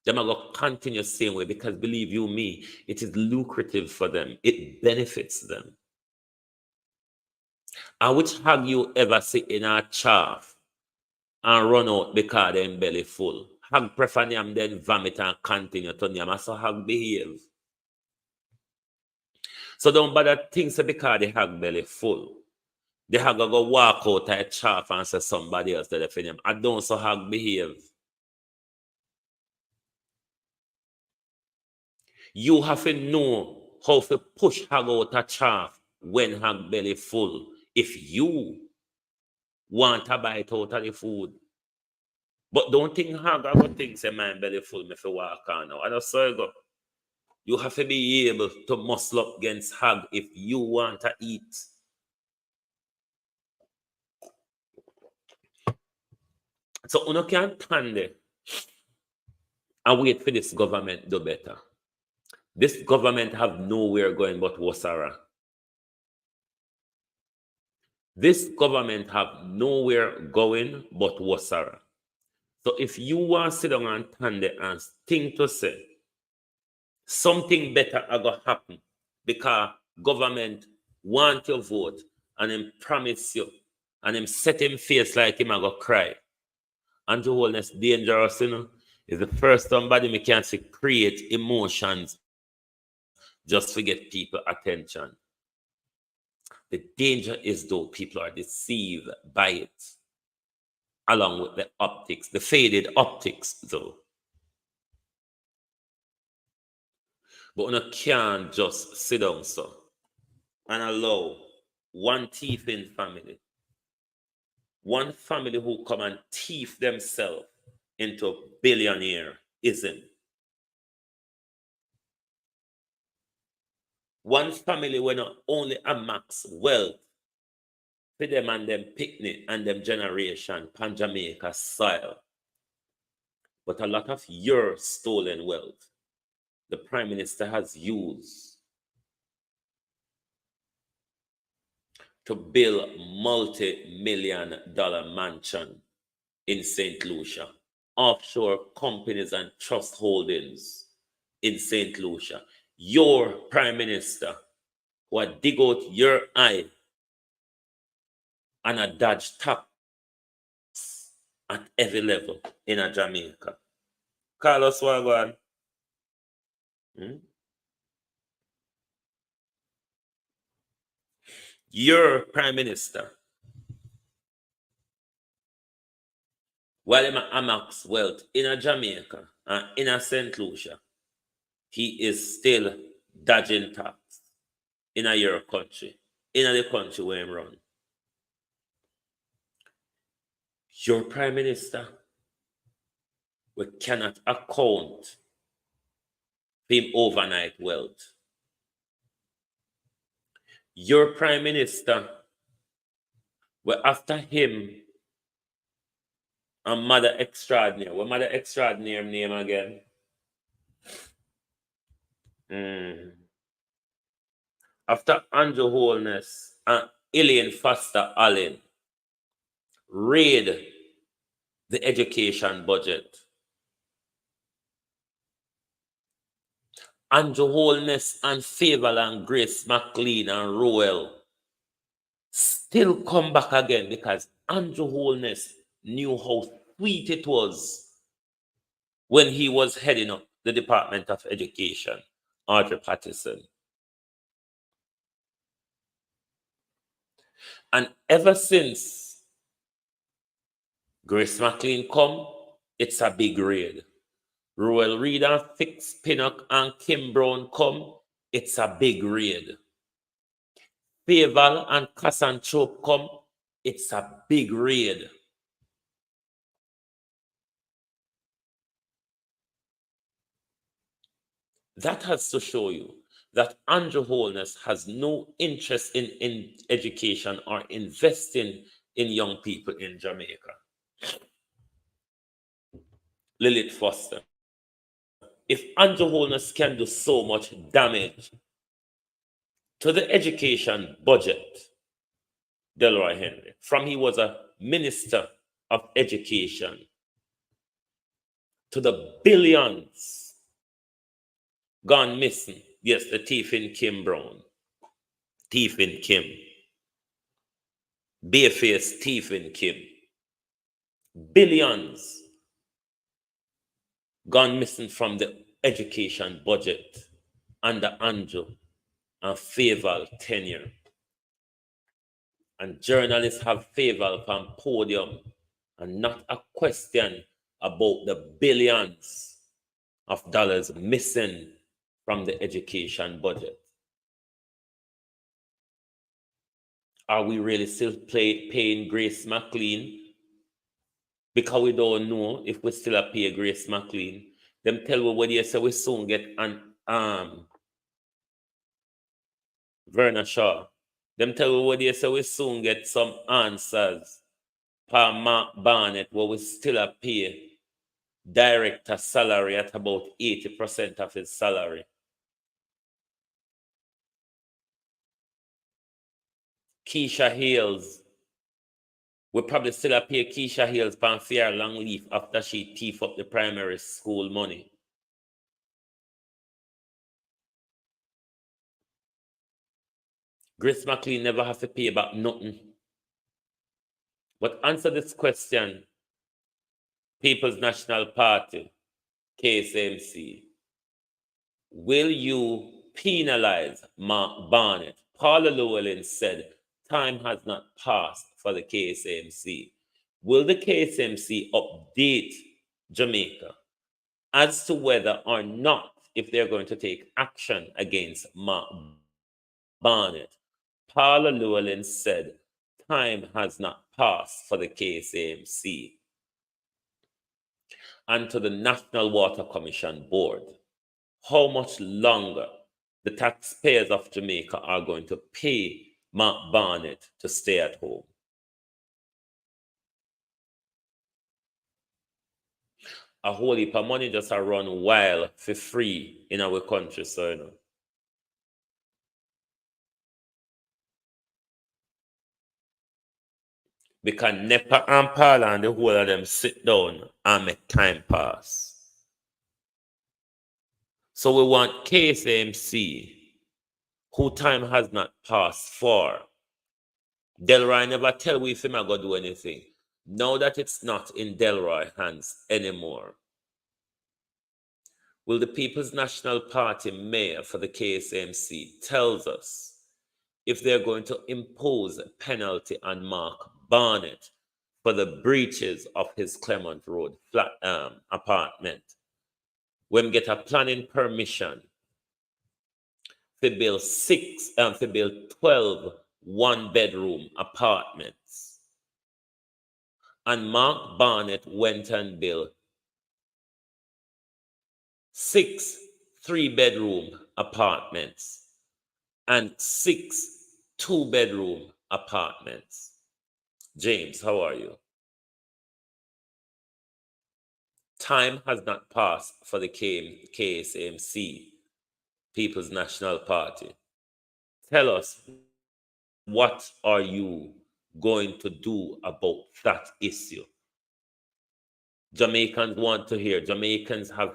them are going to continue the same way because believe you me, it is lucrative for them. It benefits them. And which have you ever seen in a chaff and run out because them belly full? Hag prefer them then vomit and continue to them. So hag behave. So don't bother things because they hag belly full. They hag go walk out a chaff and say somebody else that for them. I don't so hag behave. You have to know how to push hag out a chaff when hag belly full. If you want to bite out of the food. But don't think hag I go think say my belly full me for walk on now. I just saw you go. You have to be able to muscle up against hag if you want to eat. So you can't stand there and wait for this government to do better. This government have nowhere going but Wasara. This government have nowhere going but Wasara. So if you want to sit down and stand there and think to say, something better are going to happen because government want your vote and him promise you and him set him face like him are going to cry. And to wholeness dangerous, you know, is the first somebody me can see create emotions just to get people attention. The danger is though people are deceived by it, along with the optics, the faded optics though. But you can't just sit down so and allow one thief in family, one family who come and thief themselves into billionaireism. One family will not only amass wealth for them and them picnic and them generation pan Jamaica soil, but a lot of your stolen wealth the Prime Minister has used to build multi-million-dollar mansion in St. Lucia, offshore companies and trust holdings in St. Lucia. Your prime minister will dig out your eye and a dodge tax at every level in a Jamaica. Carlos Wagwan. Your prime minister, while him amass wealth in a Jamaica and in a St. Lucia, he is still dodging tax in a your country, in a the country where him run. Your prime minister, we cannot account for him overnight wealth. Your prime minister, we after him and Mother Extraordinaire. What Mother Extraordinaire name again? After Andrew Holness and Elaine Foster Allen raid the education budget, Andrew Holness and Favour and Grace McLean and Roel still come back again because Andrew Holness knew how sweet it was when he was heading up the Department of Education, Audrey Patterson. And ever since Grace McLean come, it's a big raid. Roel Reed and Fix Pinnock and Kim Brown come, it's a big raid. Faval and Cassantrope come, it's a big raid. That has to show you that Andrew Holness has no interest in education or investing in young people in Jamaica. Lilith Foster. If Andrew Holness can do so much damage to the education budget, Delroy Henry, from he was a minister of education, to the billions gone missing. Yes, the thief in Kim Brown. Thief in Kim. Bareface thief in Kim. Billions gone missing from the education budget under Andrew and Faval tenure. And journalists have Faval from podium and not a question about the billions of dollars missing from the education budget. Are we really still paying Grace McLean? Because we don't know if we still pay Grace McLean. Them tell we what they say we soon get an Verna Shaw. Them tell we what they say we soon get some answers for Mark Barnett, where we still pay director salary at about 80% of his salary. Keisha Hales, we probably still pay Keisha Hales for fair long leave after she thief up the primary school money. Grace McLean never have to pay back nothing. But answer this question, People's National Party, KSMC. Will you penalize Mark Barnett? Paula Llewellyn said, time has not passed for the KSMC. Will the KSMC update Jamaica as to whether or not if they're going to take action against Mark Barnett? Paula Llewellyn said, time has not passed for the KSMC. And to the National Water Commission Board, how much longer the taxpayers of Jamaica are going to pay Mark Barnett to stay at home? A whole heap of money just run wild for free in our country, so you know. Because NEPA and Parla and the whole of them sit down and make time pass. So we want KSMC, who time has not passed for. Delroy never tell we if him are going to do anything. Now that it's not in Delroy hands anymore, will the People's National Party mayor for the KSMC tells us if they're going to impose a penalty on Mark Barnett for the breaches of his Clement Road flat apartment, when get a planning permission to build 12 one-bedroom apartments. And Mark Barnett went and built 6 three-bedroom apartments and 6 two-bedroom apartments. James, how are you? Time has not passed for the KSMC, People's National Party. Tell us, what are you going to do about that issue? Jamaicans want to hear. Jamaicans has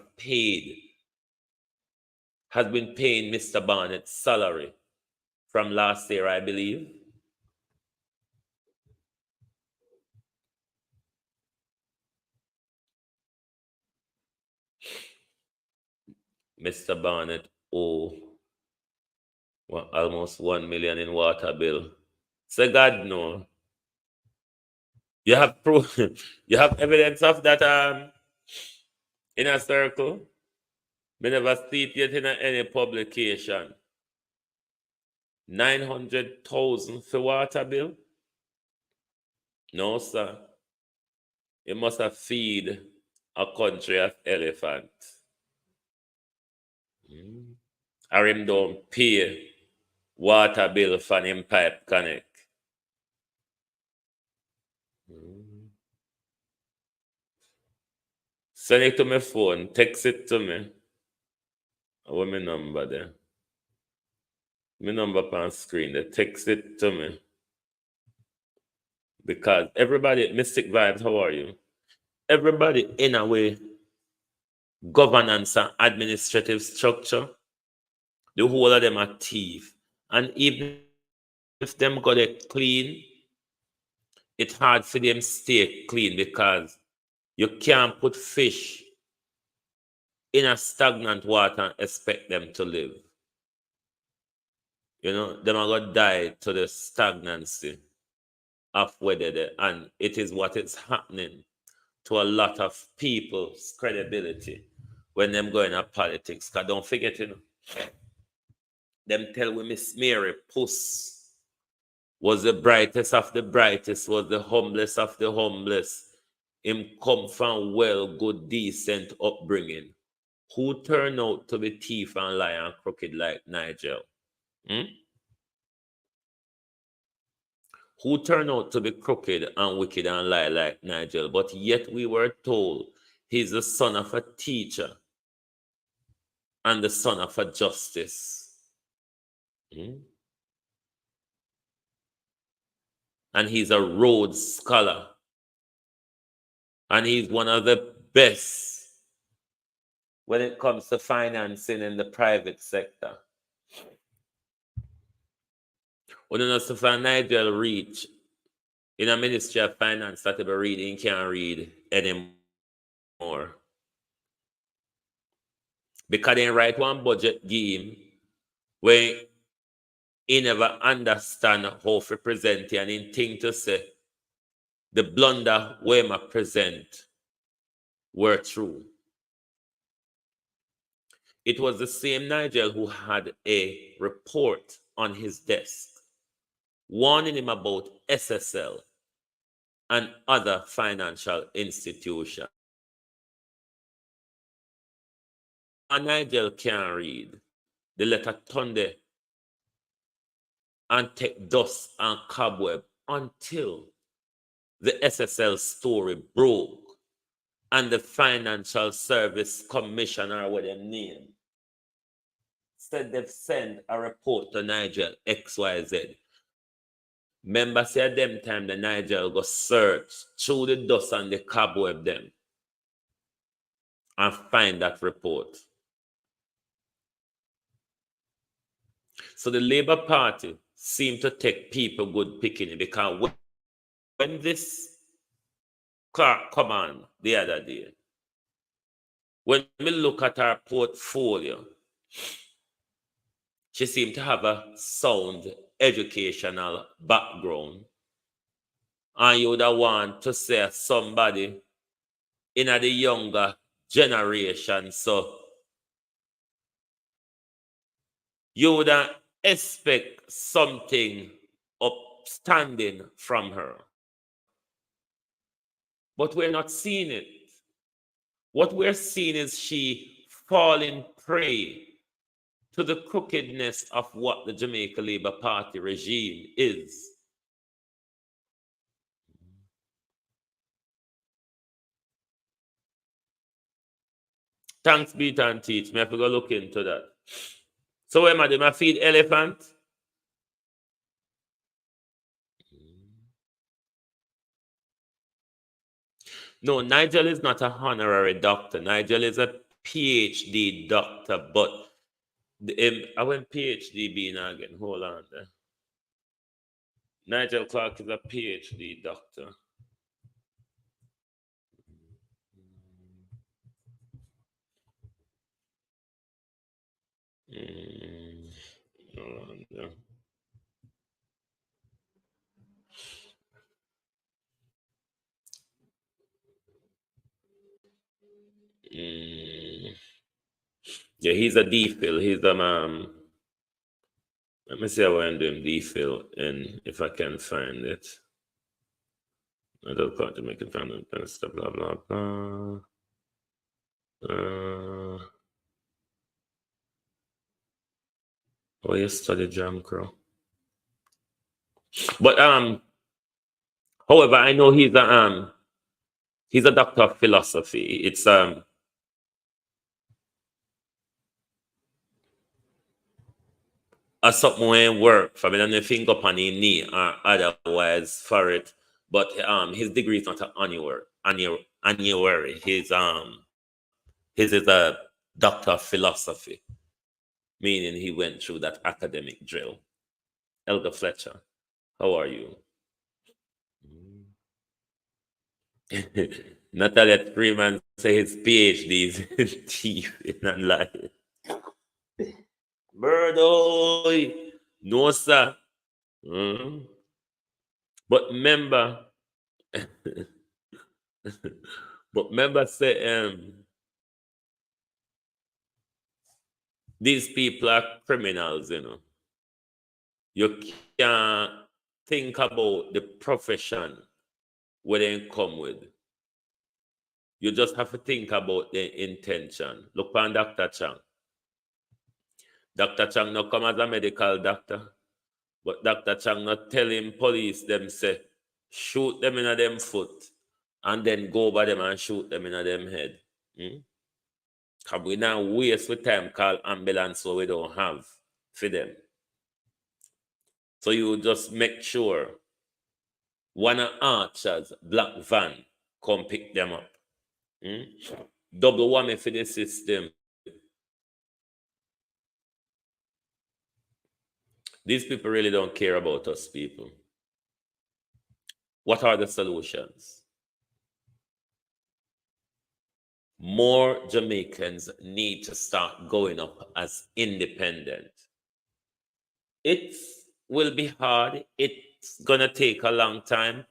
been paying Mr. Barnett's salary from last year, I believe. Mr. Barnett almost 1 million in water bill. Say God no. You have proof. You have evidence of that in a circle. We never see it yet in any publication. 900,000 for water bill? No, sir. You must have feed a country of elephants. Or him don't pay water bill for him pipe connect. Send it to my phone, text it to me. What my number there? My number on screen there. Text it to me. Because everybody, Mystic Vibes, how are you? Everybody in a way, governance and administrative structure, the whole of them are thief. And even if them got it clean, it's hard for them stay clean because you can't put fish in a stagnant water and expect them to live. You know, them are going to die to the stagnancy of weather there. And it is what is happening to a lot of people's credibility when them go into politics. Because don't forget, you know, them tell we Miss Mary Puss was the brightest of the brightest, was the humblest of the humblest. Him come from well, good, decent upbringing. Who turn out to be thief and lie and crooked like Nigel? Who turn out to be crooked and wicked and lie like Nigel? But yet we were told he's the son of a teacher and the son of a justice. And he's a Rhodes Scholar. And he's one of the best when it comes to financing in the private sector. When you know Nigel reach in a Ministry of Finance that he be reading, can't read anymore. Because they write one budget game where he never understand how to present it, and in thing to say the blunder where I present were true. It was the same Nigel who had a report on his desk warning him about SSL and other financial institutions. And Nigel can't read the letter Tunde and take dust and cobweb until the SSL story broke and the Financial Service Commissioner, with their name, said they've sent a report to Nigel XYZ. Remember, say them time the Nigel go search through the dust and the cobweb them and find that report. So the Labour Party seem to take people good picking it, because when this Clark come on the other day, when we look at her portfolio, she seemed to have a sound educational background. And you would want to say somebody in the younger generation. So you would expect something upstanding from her. But we're not seeing it. What we're seeing is she falling prey to the crookedness of what the Jamaica Labour Party regime is. Thanks, Beat and Teach. Me have to go look into that. So where am I feed elephant? No, Nigel is not a honorary doctor. Nigel is a PhD doctor, but I went PhD being again. Hold on there. Nigel Clark is a PhD doctor. Hold on there. Yeah, he's a DPhil. He's let me see how I'm doing DPhil, and if I can find it. I don't want to make it find it. Blah blah blah. Oh, you study Jam Crow. But however, I know he's a doctor of philosophy. It's a something when work for me, I don't know if he go up on his knee or otherwise for it. But his degree is not an honorary. His is a doctor of philosophy, meaning he went through that academic drill. Elga Fletcher, how are you? Natalia Freeman say his PhD is in teeth and life. Birdo, no sir. But remember, say these people are criminals, you know. You can't think about the profession where they come with. You just have to think about the intention. Look on Dr. Chang. Dr. Chang not come as a medical doctor, but Dr. Chang not telling police them say, shoot them in them foot, and then go by them and shoot them in them head. Because we now waste with time call ambulance so we don't have for them. So you just make sure one of Archer's black van come pick them up. Double whammy for the system. These people really don't care about us, people. What are the solutions? More Jamaicans need to start going up as independent. It will be hard. It's going to take a long time,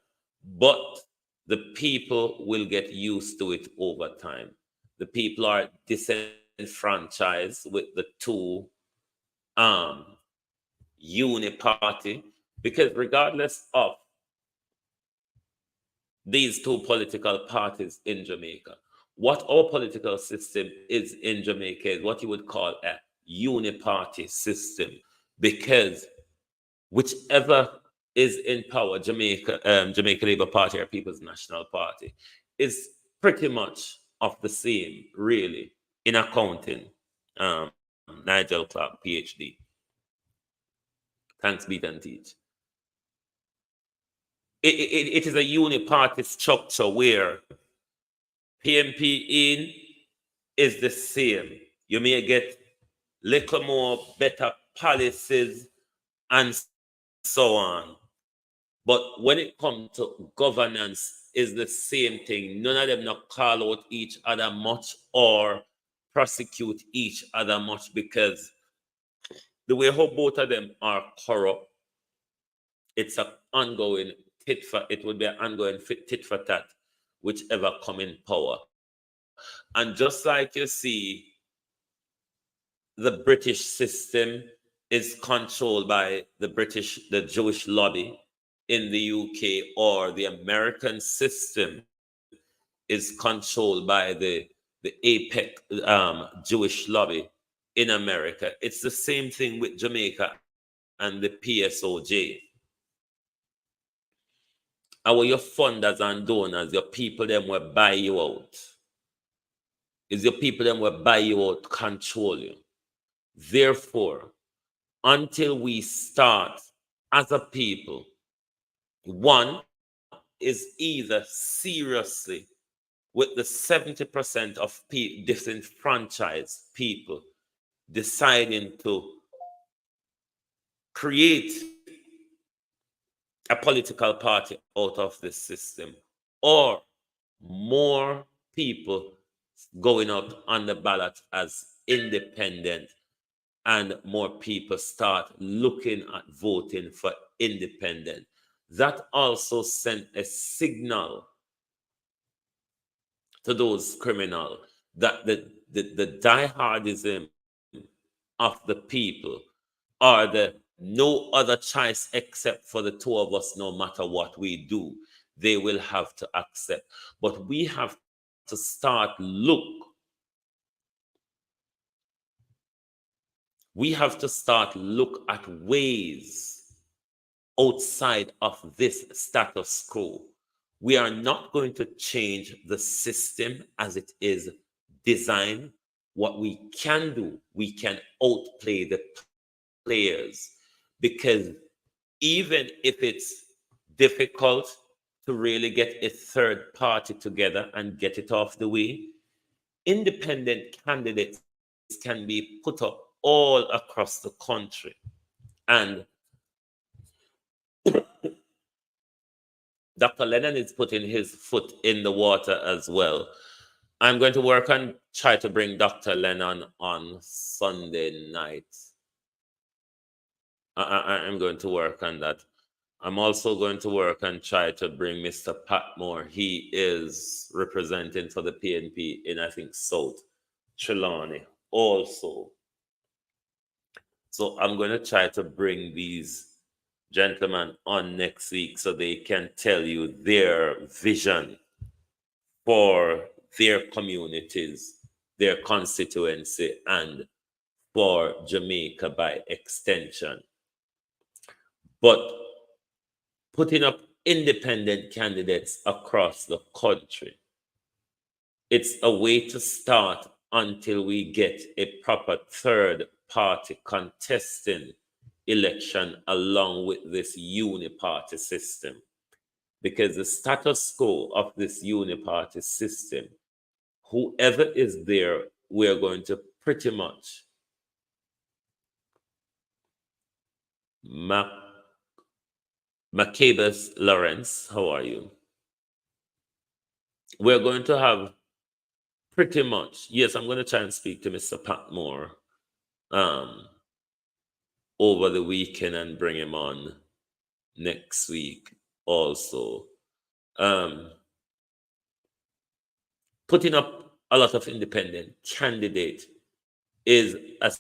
but the people will get used to it over time. The people are disenfranchised with the two uni-party, because regardless of these two political parties in Jamaica, what our political system is in Jamaica is what you would call a uni-party system, because whichever is in power, Jamaica Labour Party or People's National Party, is pretty much of the same, really, in accounting. Nigel Clark, PhD. Thanks, Beat and Teach. it is a uniparty structure where PMP in is the same. You may get little more better policies and so on. But when it comes to governance, is the same thing. None of them not call out each other much or prosecute each other much, because the way how both of them are corrupt, it's an ongoing tit for it would be an ongoing tit for tat, whichever come in power. And just like you see, the British system is controlled by the Jewish lobby in the UK, or the American system is controlled by the APEC Jewish lobby in America. It's the same thing with Jamaica and the PSOJ. Our your funders and donors, your people them will buy you out. Is your people them will buy you out, control you. Therefore, until we start as a people, one is either seriously with the 70% of disenfranchised people deciding to create a political party out of this system, or more people going out on the ballot as independent, and more people start looking at voting for independent. That also sent a signal to those criminals that the diehardism of the people, or the no other choice except for the two of us, no matter what we do, they will have to accept. But we have to start look. We have to start look at ways outside of this status quo. We are not going to change the system as it is designed. What we can do, we can outplay the players, because even if it's difficult to really get a third party together and get it off the way, independent candidates can be put up all across the country. And Dr. Lennon is putting his foot in the water as well. I'm going to work on try to bring Dr. Lennon on Sunday night. I'm going to work on that. I'm also going to work and try to bring Mr. Patmore. He is representing for the PNP in, I think, South Trelawney also. So I'm going to try to bring these gentlemen on next week so they can tell you their vision for their communities, their constituency, and for Jamaica by extension. But putting up independent candidates across the country, it's a way to start until we get a proper third party contesting election along with this uniparty system. Because the status quo of this uniparty system, whoever is there, we're going to pretty much Macabus Lawrence, how are you? We're going to have pretty much, yes, I'm going to try and speak to Mr. Patmore over the weekend and bring him on next week also. Putting up a lot of independent candidates is a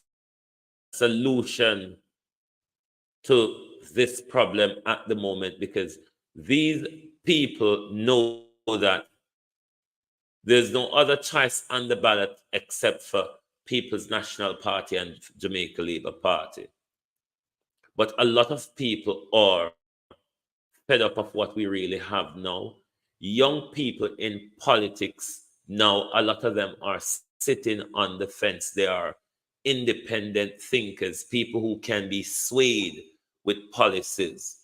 solution to this problem at the moment, because these people know that there's no other choice on the ballot except for People's National Party and Jamaica Labour Party. But a lot of people are fed up of what we really have now. Young people in politics now, a lot of them are sitting on the fence. They are independent thinkers, people who can be swayed with policies.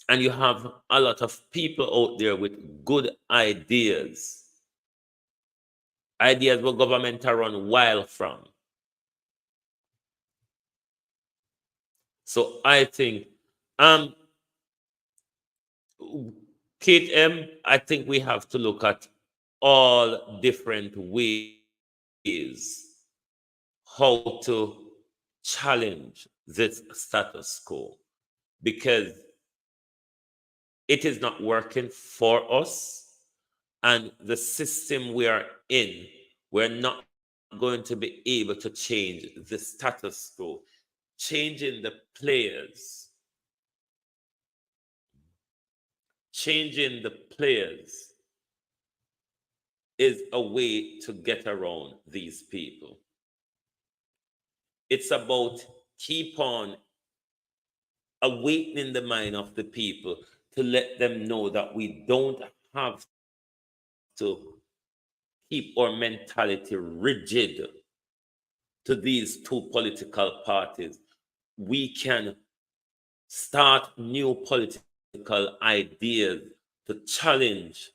And you have a lot of people out there with good ideas, ideas where government are run wild from. So I think, Kate M, I think we have to look at all different ways how to challenge this status quo, because it is not working for us, and the system we are in, we're not going to be able to change the status quo. Changing the players, changing the players is a way to get around these people. It's about keep on awakening the mind of the people to let them know that we don't have to keep our mentality rigid to these two political parties. We can start new political ideas to challenge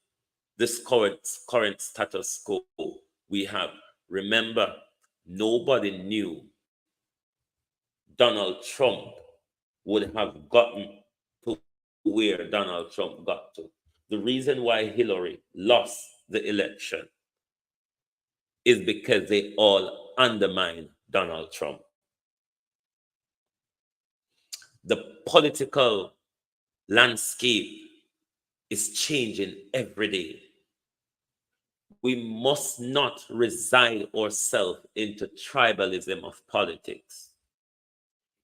this current status quo we have. Remember, nobody knew Donald Trump would have gotten to where Donald Trump got to. The reason why Hillary lost the election is because they all undermined Donald Trump. The political landscape is changing every day. We must not resign ourselves into tribalism of politics.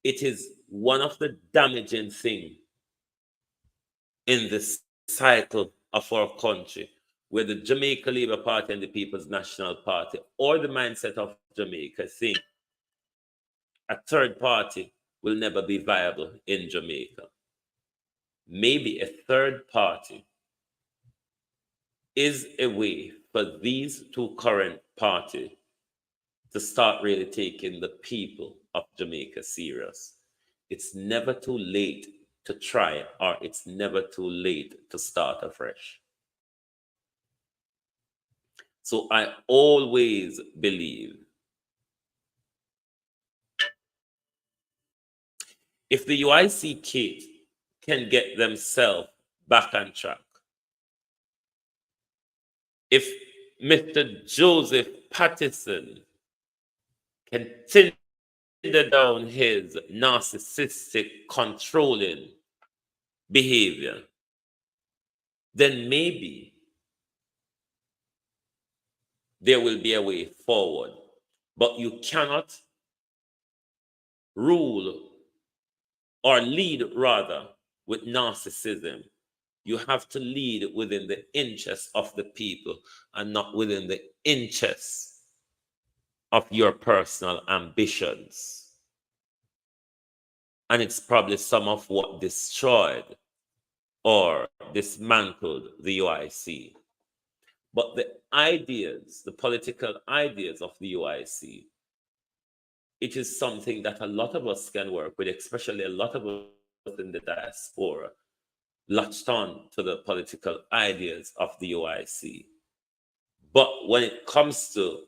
It is one of the damaging things in this cycle of our country, where the Jamaica Labour Party and the People's National Party, or the mindset of Jamaica, think a third party will never be viable in Jamaica. Maybe a third party is a way for these two current parties to start really taking the people of Jamaica serious. It's never too late to try, or it's never too late to start afresh. So I always believe if the UIC Kate can get themselves back on track, if Mr. Joseph Patterson can tinder down his narcissistic, controlling behavior, then maybe there will be a way forward. But you cannot rule or lead, rather, with narcissism. You have to lead within the interests of the people and not within the interests of your personal ambitions. And it's probably some of what destroyed or dismantled the UIC. But the ideas, the political ideas of the UIC, it is something that a lot of us can work with, especially a lot of us in the diaspora, latched on to the political ideas of the UIC. But when it comes to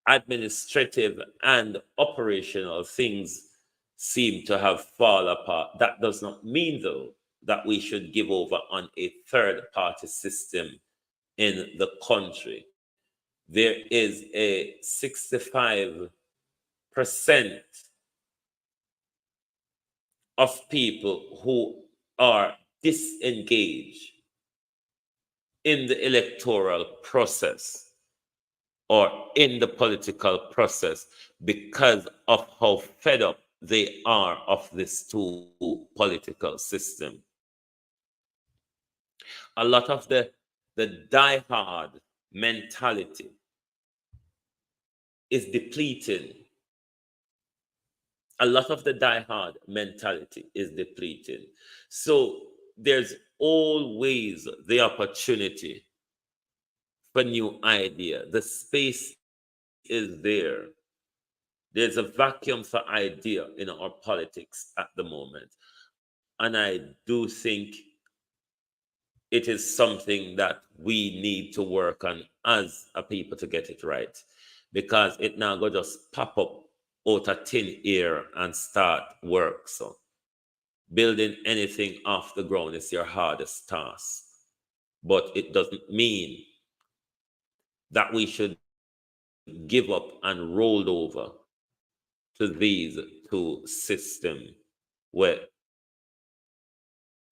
administrative and operational, things seem to have fallen apart. That does not mean, though, that we should give over on a third-party system in the country. There is a 65% of people who are disengaged in the electoral process or in the political process because of how fed up they are of this two political system. A lot of the die-hard mentality is depleting. A lot of the die-hard mentality is depleting. So there's always the opportunity for new idea. The space is there. There's a vacuum for idea in our politics at the moment. And I do think it is something that we need to work on as a people to get it right. Because it now go just pop up out of thin air and start work. So building anything off the ground is your hardest task. But it doesn't mean that we should give up and roll over to these two systems where,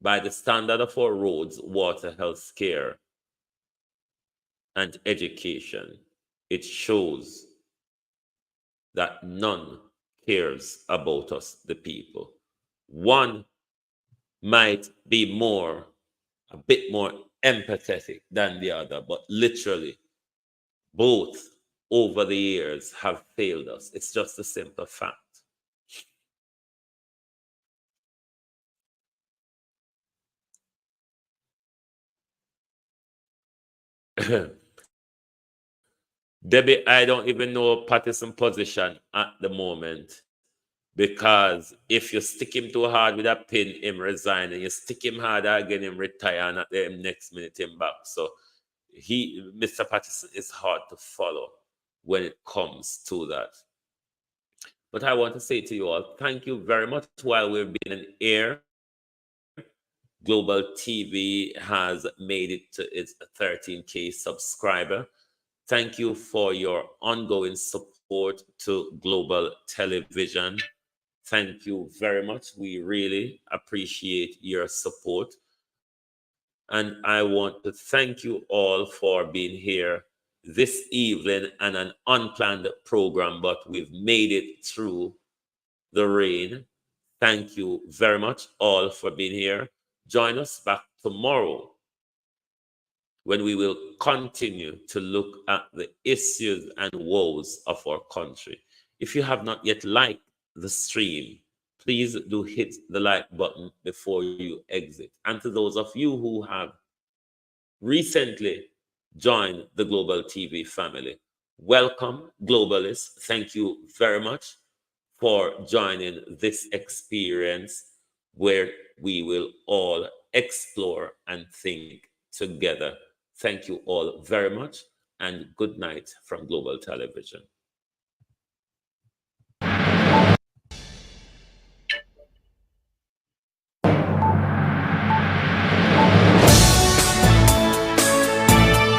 by the standard of our roads, water, health care, and education, it shows that none cares about us, the people. One might be a bit more empathetic than the other, but literally both over the years have failed us. It's just a simple fact. Debbie, I don't even know Patterson's position at the moment, because if you stick him too hard with a pin, him resign, and you stick him harder again, him retire, and at the next minute him back. So Mr. Patterson is hard to follow when it comes to that. But I want to say to you all, thank you very much. While we've been in air, Global TV has made it to its 13K subscriber. Thank you for your ongoing support to Global Television. Thank you very much. We really appreciate your support. And I want to thank you all for being here this evening and an unplanned program, but we've made it through the rain. Thank you very much all for being here. Join us back tomorrow when we will continue to look at the issues and woes of our country. If you have not yet liked the stream, please do hit the like button before you exit. And to those of you who have recently joined the Global TV family, welcome, globalists. Thank you very much for joining this experience where we will all explore and think together. Thank you all very much, and good night from Global Television.